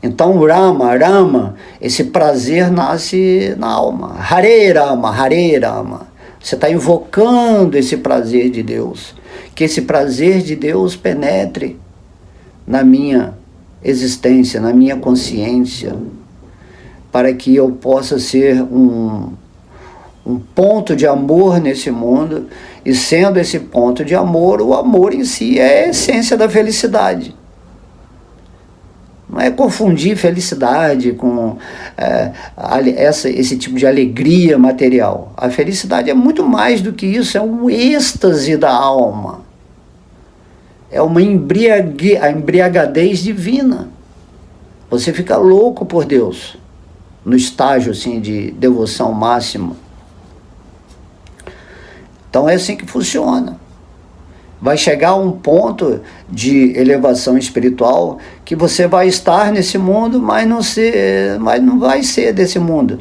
Então, Rama, esse prazer nasce na alma. Hare Rama. Você está invocando esse prazer de Deus. Que esse prazer de Deus penetre na minha existência, na minha consciência, para que eu possa ser um ponto de amor nesse mundo, e sendo esse ponto de amor, o amor em si é a essência da felicidade. Não é confundir felicidade com esse tipo de alegria material. A felicidade é muito mais do que isso, é um êxtase da alma. É uma embriagadez divina. Você fica louco por Deus, no estágio assim, de devoção máxima. Então é assim que funciona. Vai chegar a um ponto de elevação espiritual que você vai estar nesse mundo, mas não vai ser desse mundo.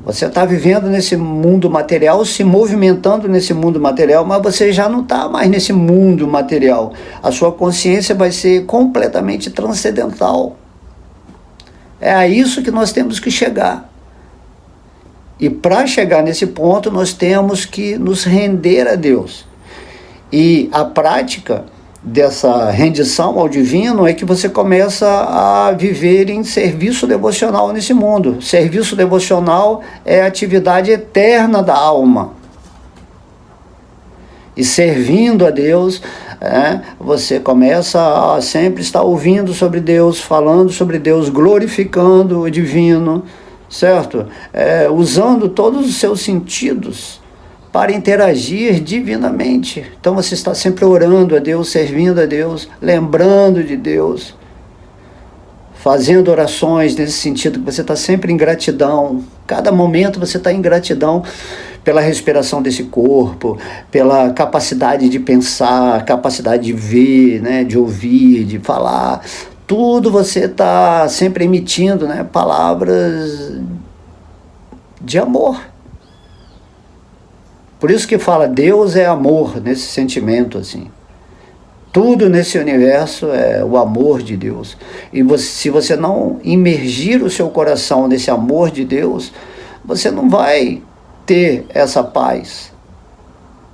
Você está vivendo nesse mundo material, se movimentando nesse mundo material, mas você já não está mais nesse mundo material. A sua consciência vai ser completamente transcendental. É a isso que nós temos que chegar. E para chegar nesse ponto, nós temos que nos render a Deus. E a prática dessa rendição ao divino é que você começa a viver em serviço devocional nesse mundo. Serviço devocional é a atividade eterna da alma. E servindo a Deus, você começa a sempre estar ouvindo sobre Deus, falando sobre Deus, glorificando o divino, certo? Usando todos os seus sentidos para interagir divinamente. Então você está sempre orando a Deus, servindo a Deus, lembrando de Deus, fazendo orações nesse sentido, que você está sempre em gratidão. Cada momento você está em gratidão pela respiração desse corpo, pela capacidade de pensar, capacidade de ver, né, de ouvir, de falar. Tudo você está sempre emitindo, né, palavras de amor. Por isso que fala, Deus é amor, nesse sentimento assim. Tudo nesse universo é o amor de Deus. E se você não imergir o seu coração nesse amor de Deus, você não vai ter essa paz.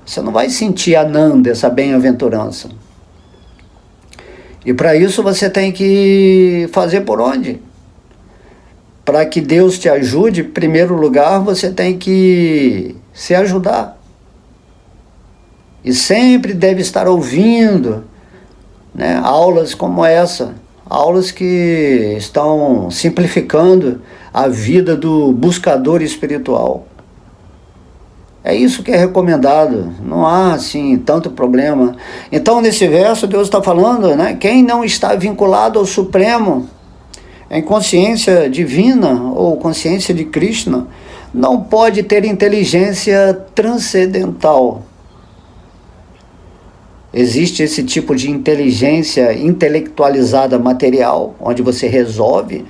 Você não vai sentir Ananda, essa bem-aventurança. E para isso você tem que fazer por onde? Para que Deus te ajude, em primeiro lugar, você tem que se ajudar. E sempre deve estar ouvindo, né, aulas como essa, aulas que estão simplificando a vida do buscador espiritual. É isso que é recomendado, não há assim tanto problema. Então nesse verso Deus está falando, né, quem não está vinculado ao Supremo, em consciência divina ou consciência de Krishna, não pode ter inteligência transcendental. Existe esse tipo de inteligência intelectualizada material, onde você resolve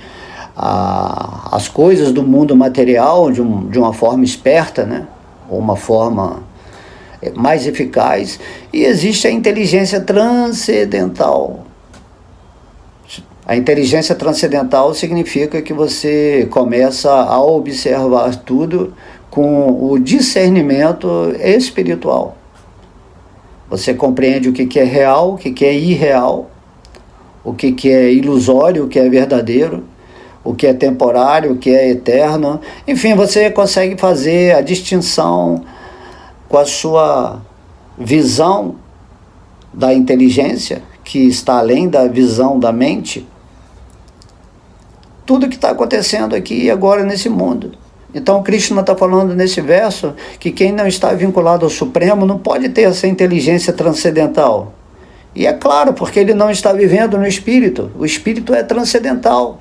as coisas do mundo material de uma forma esperta, né? Ou uma forma mais eficaz. E existe a inteligência transcendental. A inteligência transcendental significa que você começa a observar tudo com o discernimento espiritual. Você compreende o que é real, o que é irreal, o que é ilusório, o que é verdadeiro, o que é temporário, o que é eterno. Enfim, você consegue fazer a distinção com a sua visão da inteligência, que está além da visão da mente, tudo que está acontecendo aqui e agora nesse mundo. Então Krishna está falando nesse verso que quem não está vinculado ao Supremo não pode ter essa inteligência transcendental. E é claro, porque ele não está vivendo no Espírito. O Espírito é transcendental.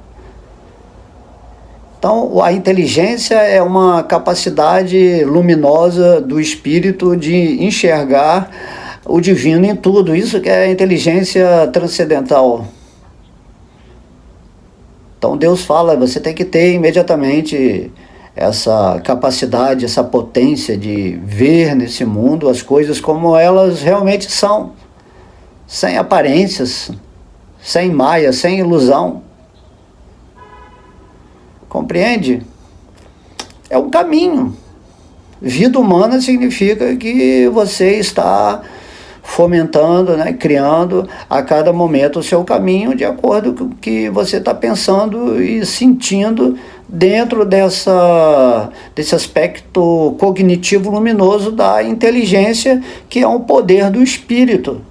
Então a inteligência é uma capacidade luminosa do Espírito de enxergar o divino em tudo. Isso que é a inteligência transcendental. Então Deus fala, você tem que ter imediatamente essa capacidade, essa potência de ver nesse mundo as coisas como elas realmente são, sem aparências, sem maia, sem ilusão. Compreende? É um caminho. Vida humana significa que você está fomentando, né, criando a cada momento o seu caminho de acordo com o que você está pensando e sentindo dentro desse aspecto cognitivo luminoso da inteligência, que é um poder do espírito,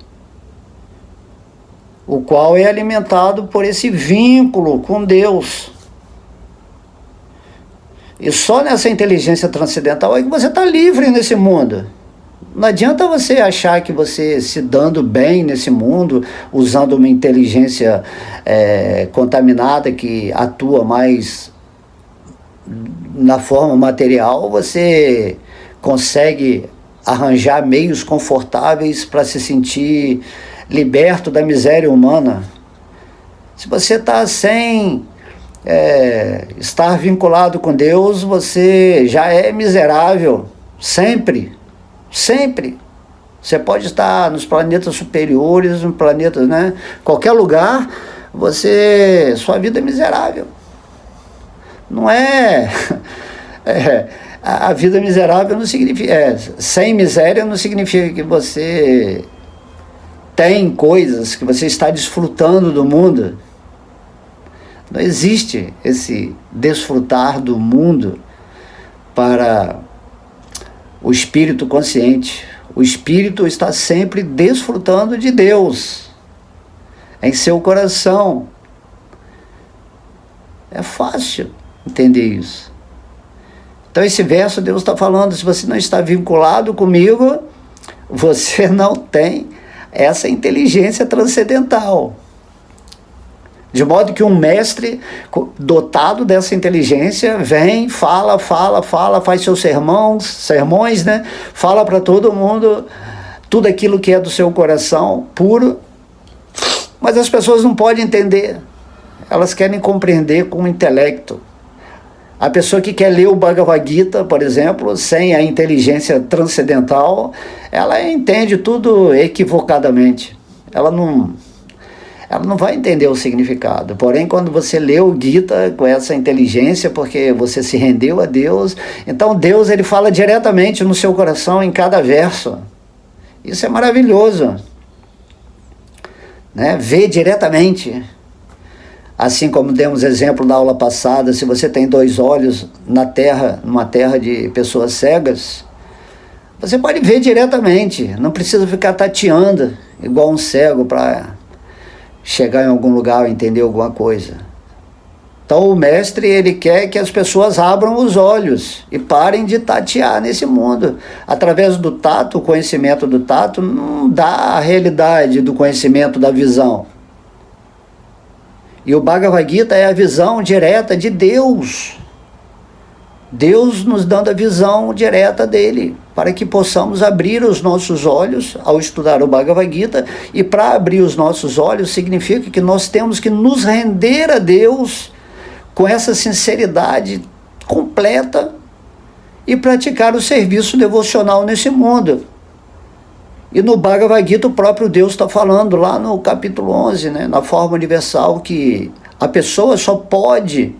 o qual é alimentado por esse vínculo com Deus. E só nessa inteligência transcendental é que você está livre nesse mundo. Não adianta você achar que você se dando bem nesse mundo, usando uma inteligência contaminada que atua mais na forma material, você consegue arranjar meios confortáveis para se sentir liberto da miséria humana. Se você está sem estar vinculado com Deus, você já é miserável, sempre. Sempre. Você pode estar nos planetas superiores, no planeta, né? Qualquer lugar, sua vida é miserável. Não é, a vida miserável não significa, sem miséria não significa que você tem coisas, que você está desfrutando do mundo. Não existe esse desfrutar do mundo para o espírito consciente. O espírito está sempre desfrutando de Deus em seu coração. É fácil entender isso. Então esse verso Deus está falando, se você não está vinculado comigo, você não tem essa inteligência transcendental. De modo que um mestre dotado dessa inteligência vem, fala, faz seus sermões, né? Fala para todo mundo tudo aquilo que é do seu coração puro, mas as pessoas não podem entender. Elas querem compreender com o intelecto. A pessoa que quer ler o Bhagavad Gita, por exemplo, sem a inteligência transcendental, ela entende tudo equivocadamente. Ela não vai entender o significado. Porém, quando você lê o Gita com essa inteligência, porque você se rendeu a Deus, então Deus ele fala diretamente no seu coração em cada verso. Isso é maravilhoso. Né? Vê diretamente. Assim como demos exemplo na aula passada, se você tem 2 olhos na terra, numa terra de pessoas cegas, você pode ver diretamente. Não precisa ficar tateando, igual um cego, para chegar em algum lugar ou entender alguma coisa. Então o mestre ele quer que as pessoas abram os olhos e parem de tatear nesse mundo. Através do tato, o conhecimento do tato não dá a realidade do conhecimento da visão. E o Bhagavad Gita é a visão direta de Deus. Deus nos dando a visão direta dele, para que possamos abrir os nossos olhos ao estudar o Bhagavad Gita, e para abrir os nossos olhos significa que nós temos que nos render a Deus com essa sinceridade completa e praticar o serviço devocional nesse mundo. E no Bhagavad Gita o próprio Deus está falando lá no capítulo 11, né, na forma universal, que a pessoa só pode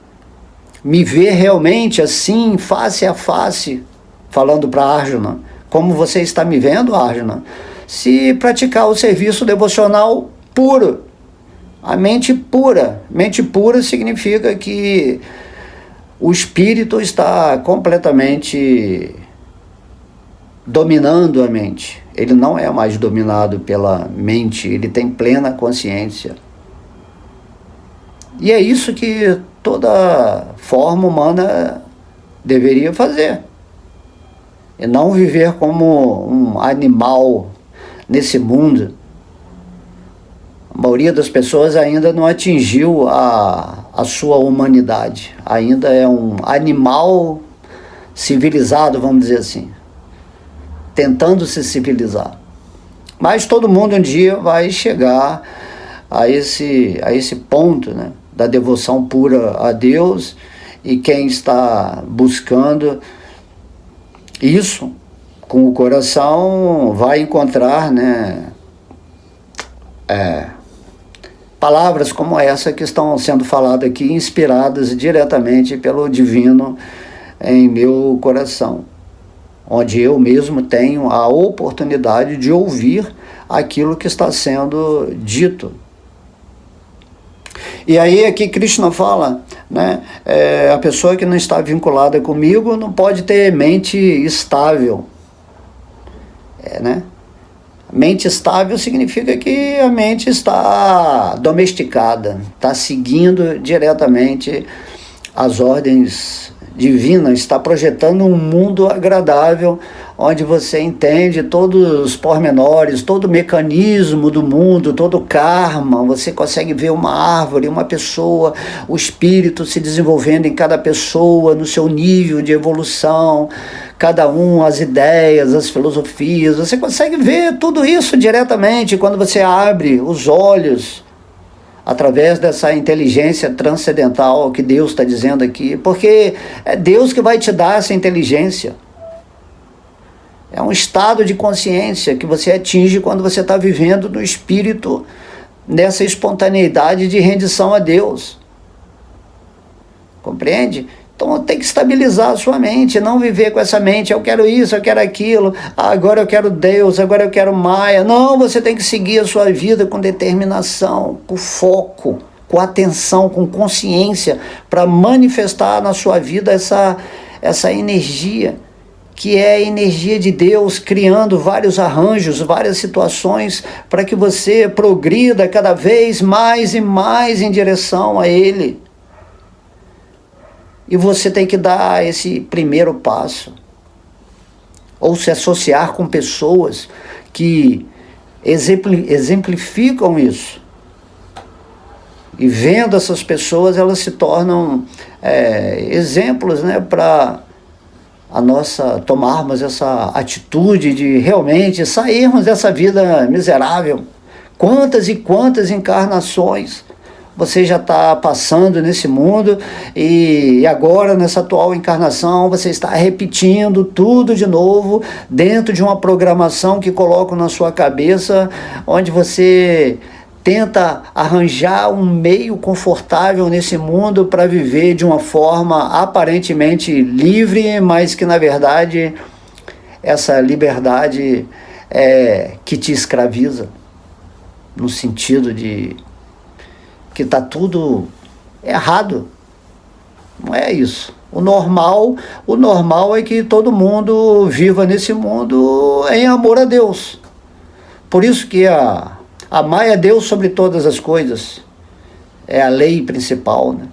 me ver realmente assim, face a face, falando para Arjuna, como você está me vendo, Arjuna, se praticar o serviço devocional puro, a mente pura. Mente pura significa que o espírito está completamente dominando a mente. Ele não é mais dominado pela mente, ele tem plena consciência. E é isso que toda forma humana deveria fazer. E não viver como um animal nesse mundo. A maioria das pessoas ainda não atingiu a sua humanidade. Ainda é um animal civilizado, vamos dizer assim, tentando se civilizar. Mas todo mundo um dia vai chegar a esse ponto, né, da devoção pura a Deus, e quem está buscando isso com o coração vai encontrar, né, palavras como essa que estão sendo faladas aqui, inspiradas diretamente pelo Divino em meu coração, onde eu mesmo tenho a oportunidade de ouvir aquilo que está sendo dito. E aí aqui Krishna fala, né, a pessoa que não está vinculada comigo não pode ter mente estável. Né? Mente estável significa que a mente está domesticada, está seguindo diretamente as ordens divinas, está projetando um mundo agradável, onde você entende todos os pormenores, todo o mecanismo do mundo, todo o karma. Você consegue ver uma árvore, uma pessoa, o espírito se desenvolvendo em cada pessoa, no seu nível de evolução, cada um, as ideias, as filosofias. Você consegue ver tudo isso diretamente quando você abre os olhos através dessa inteligência transcendental que Deus está dizendo aqui, porque é Deus que vai te dar essa inteligência. É um estado de consciência que você atinge quando você está vivendo no espírito, nessa espontaneidade de rendição a Deus. Compreende? Então tem que estabilizar a sua mente, não viver com essa mente, eu quero isso, eu quero aquilo, agora eu quero Deus, agora eu quero Maia. Não, você tem que seguir a sua vida com determinação, com foco, com atenção, com consciência, para manifestar na sua vida essa energia, que é a energia de Deus, criando vários arranjos, várias situações, para que você progrida cada vez mais e mais em direção a Ele. E você tem que dar esse primeiro passo, ou se associar com pessoas que exemplificam isso. E vendo essas pessoas, elas se tornam exemplos, né, para tomarmos essa atitude de realmente sairmos dessa vida miserável. Quantas e quantas encarnações você já está passando nesse mundo, e agora nessa atual encarnação você está repetindo tudo de novo dentro de uma programação que colocam na sua cabeça, onde você tenta arranjar um meio confortável nesse mundo para viver de uma forma aparentemente livre, mas que na verdade essa liberdade é que te escraviza, no sentido de que está tudo errado. Não é isso. O normal é que todo mundo viva nesse mundo em amor a Deus. Por isso que amar a Deus sobre todas as coisas é a lei principal, né?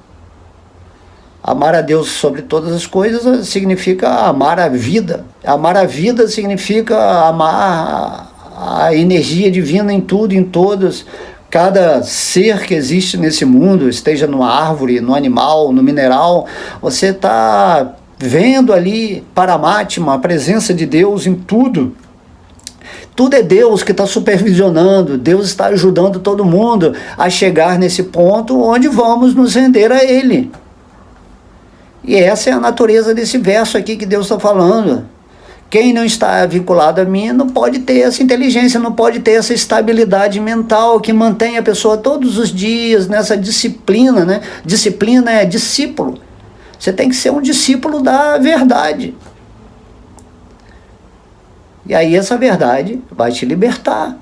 Amar a Deus sobre todas as coisas significa amar a vida. Amar a vida significa amar a energia divina em tudo, em todas. Cada ser que existe nesse mundo, esteja numa árvore, no animal, no mineral, você está vendo ali Paramatma, a presença de Deus em tudo. Tudo é Deus que está supervisionando, Deus está ajudando todo mundo a chegar nesse ponto onde vamos nos render a Ele. E essa é a natureza desse verso aqui que Deus está falando. Quem não está vinculado a mim não pode ter essa inteligência, não pode ter essa estabilidade mental que mantém a pessoa todos os dias nessa disciplina, né? Disciplina é discípulo. Você tem que ser um discípulo da verdade. E aí essa verdade vai te libertar.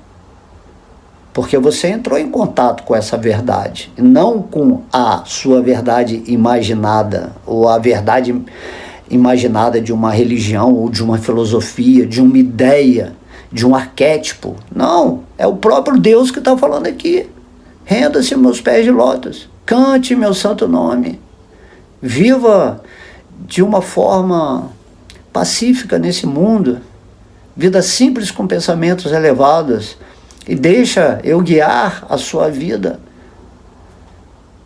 Porque você entrou em contato com essa verdade, e não com a sua verdade imaginada, ou a verdade imaginada de uma religião, ou de uma filosofia, de uma ideia, de um arquétipo. Não, é o próprio Deus que está falando aqui. Renda-se aos meus pés de lótus, cante meu santo nome, viva de uma forma pacífica nesse mundo, vida simples com pensamentos elevados, e deixa eu guiar a sua vida,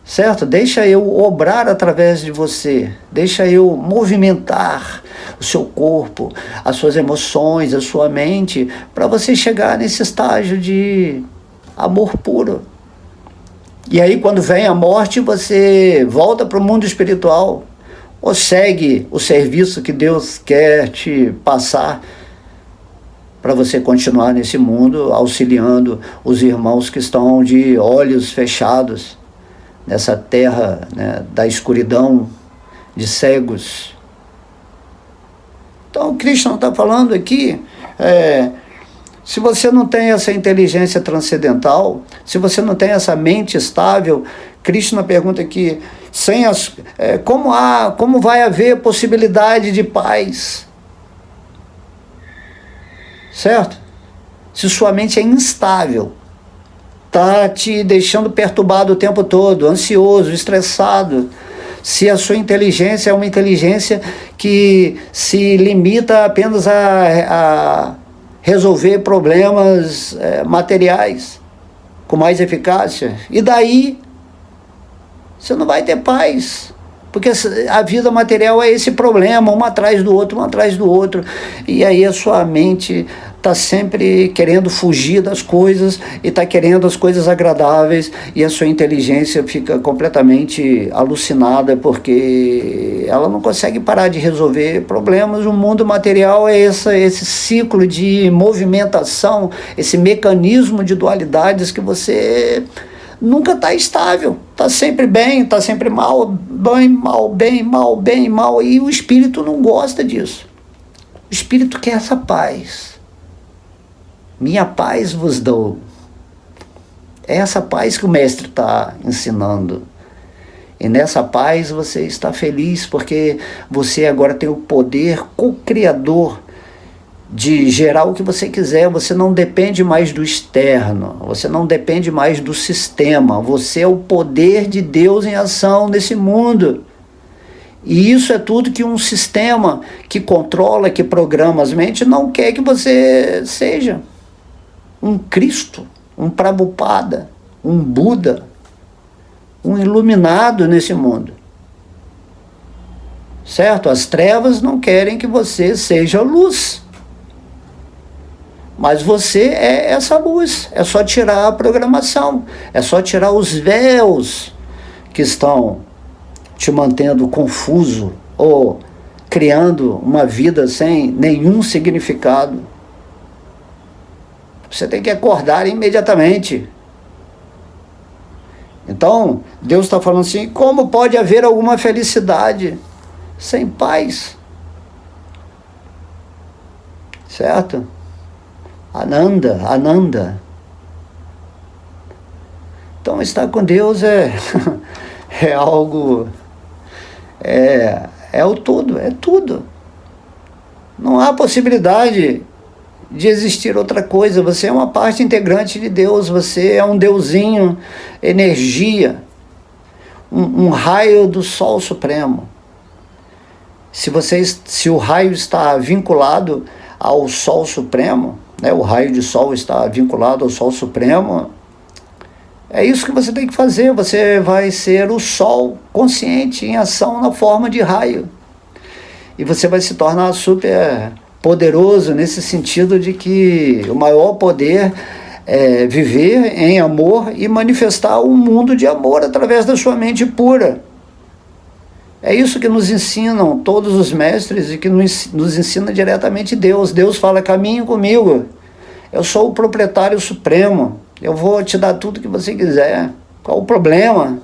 certo? Deixa eu obrar através de você, deixa eu movimentar o seu corpo, as suas emoções, a sua mente, para você chegar nesse estágio de amor puro. E aí quando vem a morte, você volta para o mundo espiritual, ou segue o serviço que Deus quer te passar, para você continuar nesse mundo, auxiliando os irmãos que estão de olhos fechados, nessa terra, né, da escuridão, de cegos. Então, o Krishna está falando aqui, se você não tem essa inteligência transcendental, se você não tem essa mente estável, Krishna pergunta aqui, como vai haver possibilidade de paz? Certo? Se sua mente é instável, está te deixando perturbado o tempo todo, ansioso, estressado, se a sua inteligência é uma inteligência que se limita apenas a resolver problemas materiais com mais eficácia, e daí você não vai ter paz. Porque a vida material é esse problema, um atrás do outro, e aí a sua mente está sempre querendo fugir das coisas, e está querendo as coisas agradáveis, e a sua inteligência fica completamente alucinada, porque ela não consegue parar de resolver problemas. O mundo material é esse ciclo de movimentação, esse mecanismo de dualidades que você nunca está estável, está sempre bem, está sempre mal, bem, mal, bem, mal, bem, mal, e o espírito não gosta disso. O espírito quer essa paz. Minha paz vos dou. É essa paz que o mestre está ensinando. E nessa paz você está feliz, porque você agora tem o poder co-criador de gerar o que você quiser. Você não depende mais do externo, você não depende mais do sistema, você é o poder de Deus em ação nesse mundo. E isso é tudo que um sistema que controla, que programa as mentes, não quer que você seja. Um Cristo, um Prabhupada, um Buda, um iluminado nesse mundo. Certo? As trevas não querem que você seja luz. Mas você é essa luz, é só tirar a programação, é só tirar os véus que estão te mantendo confuso ou criando uma vida sem nenhum significado. Você tem que acordar imediatamente. Então, Deus está falando assim, como pode haver alguma felicidade sem paz? Certo? Ananda. Então estar com Deus é algo, é o tudo, é tudo. Não há possibilidade de existir outra coisa. Você é uma parte integrante de Deus, você é um deusinho, energia, um raio do Sol Supremo. Se o raio está vinculado ao Sol Supremo, né, o raio de Sol está vinculado ao Sol Supremo, é isso que você tem que fazer. Você vai ser o Sol consciente em ação na forma de raio. e você vai se tornar super poderoso nesse sentido de que o maior poder é viver em amor e manifestar um mundo de amor através da sua mente pura. É isso que nos ensinam todos os mestres e que nos ensina diretamente Deus. Deus fala: caminhe comigo, eu sou o proprietário supremo, eu vou te dar tudo que você quiser. Qual o problema?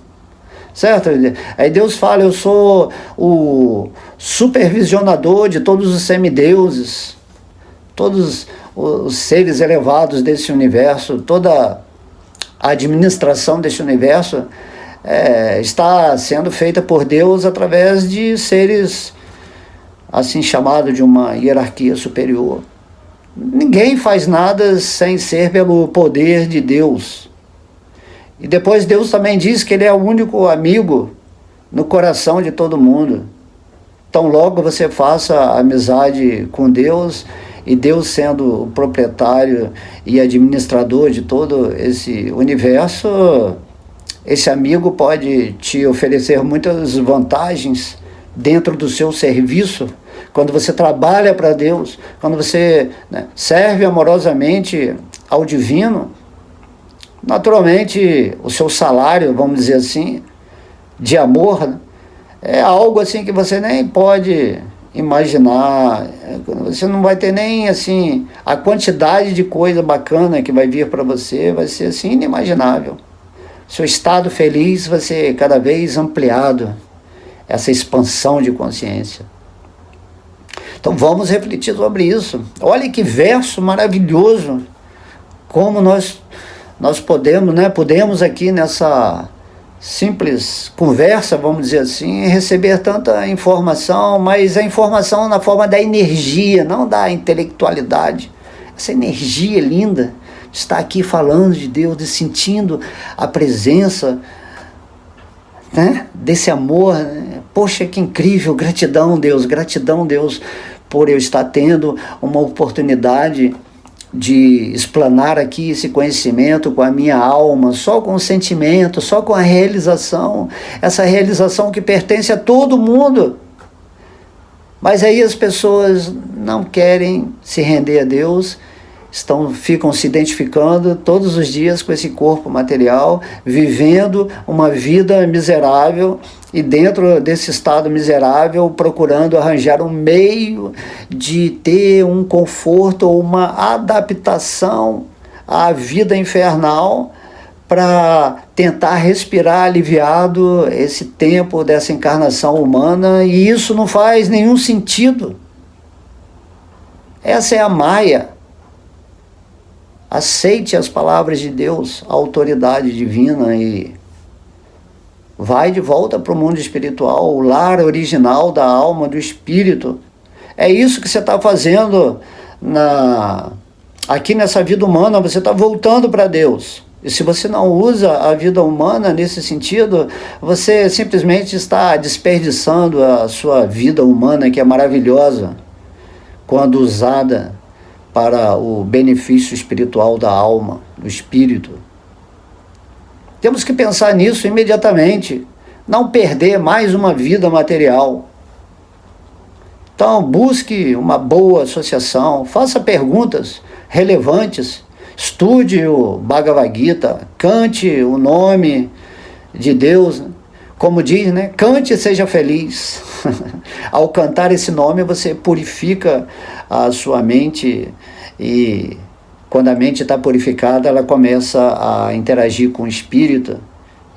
Certo? Aí Deus fala: eu sou o supervisionador de todos os semideuses, todos os seres elevados desse universo, toda a administração desse universo está sendo feita por Deus através de seres assim chamados de uma hierarquia superior. Ninguém faz nada sem ser pelo poder de Deus. E depois Deus também diz que Ele é o único amigo no coração de todo mundo. Então logo você faça amizade com Deus, e Deus sendo o proprietário e administrador de todo esse universo, esse amigo pode te oferecer muitas vantagens dentro do seu serviço. Quando você trabalha para Deus, quando você serve amorosamente ao divino, naturalmente o seu salário, vamos dizer assim, de amor, é algo assim que você nem pode imaginar. Você não vai ter nem assim, a quantidade de coisa bacana que vai vir para você vai ser assim inimaginável. Seu estado feliz vai ser cada vez ampliado, essa expansão de consciência. Então vamos refletir sobre isso. Olha que verso maravilhoso, como nós podemos aqui nessa simples conversa, vamos dizer assim, receber tanta informação, mas a informação na forma da energia, não da intelectualidade. Essa energia linda de estar aqui falando de Deus, de sentindo a presença, desse amor. Poxa, que incrível, gratidão Deus, por eu estar tendo uma oportunidade de explanar aqui esse conhecimento com a minha alma, só com o sentimento, só com a realização, essa realização que pertence a todo mundo. Mas aí as pessoas não querem se render a Deus, ficam se identificando todos os dias com esse corpo material, vivendo uma vida miserável, e dentro desse estado miserável procurando arranjar um meio de ter um conforto ou uma adaptação à vida infernal para tentar respirar aliviado esse tempo dessa encarnação humana, e isso não faz nenhum sentido. Essa é a Maia. Aceite as palavras de Deus, a autoridade divina, e vai de volta para o mundo espiritual, o lar original da alma, do espírito. É isso que você está fazendo aqui nessa vida humana, você está voltando para Deus. E se você não usa a vida humana nesse sentido, você simplesmente está desperdiçando a sua vida humana, que é maravilhosa, quando usada para o benefício espiritual da alma, do espírito. Temos que pensar nisso imediatamente, não perder mais uma vida material. Então, busque uma boa associação, faça perguntas relevantes, estude o Bhagavad Gita, cante o nome de Deus, como diz, cante e seja feliz. Ao cantar esse nome, você purifica a sua mente, e quando a mente está purificada, ela começa a interagir com o espírito.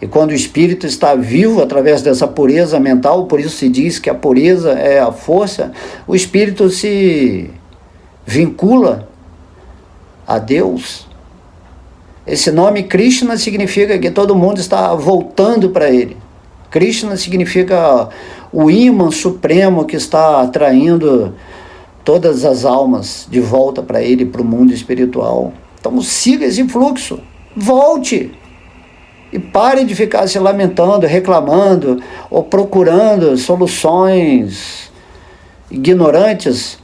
E quando o espírito está vivo através dessa pureza mental, por isso se diz que a pureza é a força, o espírito se vincula a Deus. Esse nome Krishna significa que todo mundo está voltando para ele. Krishna significa o ímã supremo que está atraindo todas as almas de volta para ele, para o mundo espiritual. Então siga esse fluxo, volte, e pare de ficar se lamentando, reclamando, ou procurando soluções ignorantes.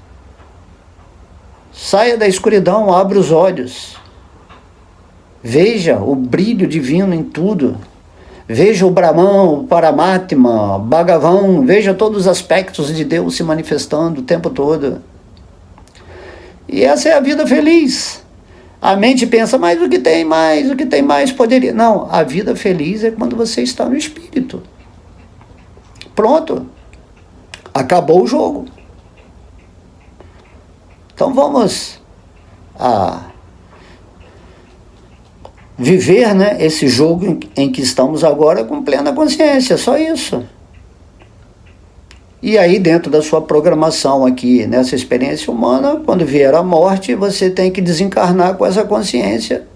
Saia da escuridão, abra os olhos, veja o brilho divino em tudo, veja o Brahman, o Paramatma, Bhagavan, veja todos os aspectos de Deus se manifestando o tempo todo. E essa é a vida feliz. A mente pensa, mas o que tem mais, o que tem mais poderia... Não, a vida feliz é quando você está no espírito. Pronto. Acabou o jogo. Então vamos viver, né, esse jogo em que estamos agora com plena consciência, só isso. E aí, dentro da sua programação aqui, nessa experiência humana, quando vier a morte, você tem que desencarnar com essa consciência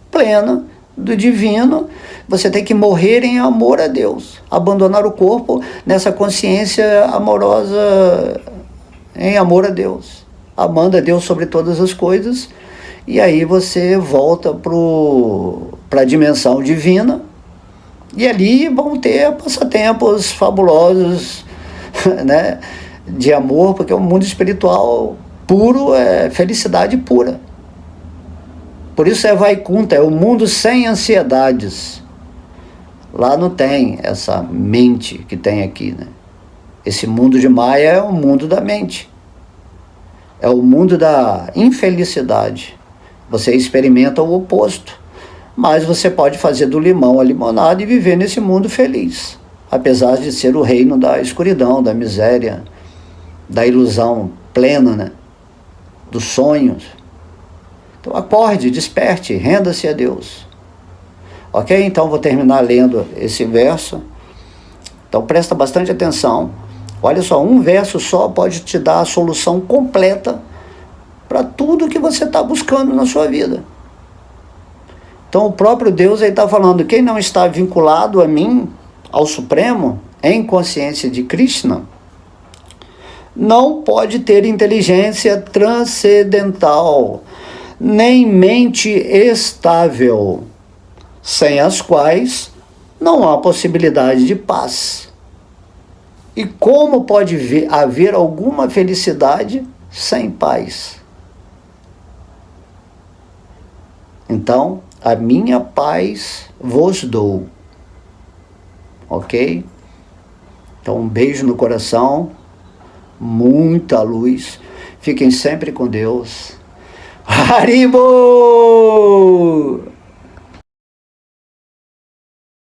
plena do divino. Você tem que morrer em amor a Deus, abandonar o corpo nessa consciência amorosa, em amor a Deus, amando a Deus sobre todas as coisas. E aí você volta para a dimensão divina, e ali vão ter passatempos fabulosos, né, de amor, porque o mundo espiritual puro é felicidade pura. Por isso é Vaikunta, é o mundo sem ansiedades. Lá não tem essa mente que tem aqui, né? Esse mundo de Maya é o mundo da mente. É o mundo da infelicidade. Você experimenta o oposto. Mas você pode fazer do limão a limonada e viver nesse mundo feliz. Apesar de ser o reino da escuridão, da miséria, da ilusão plena, né? Dos sonhos. Então acorde, desperte, renda-se a Deus. Ok? Então vou terminar lendo esse verso. Então presta bastante atenção. Olha só, um verso só pode te dar a solução completa para tudo que você está buscando na sua vida. Então o próprio Deus aí está falando, quem não está vinculado a mim, ao Supremo, em consciência de Krishna, não pode ter inteligência transcendental, nem mente estável, sem as quais não há possibilidade de paz. E como pode haver alguma felicidade sem paz? Então, a minha paz vos dou. Ok? Então, um beijo no coração, muita luz. Fiquem sempre com Deus. Haribo!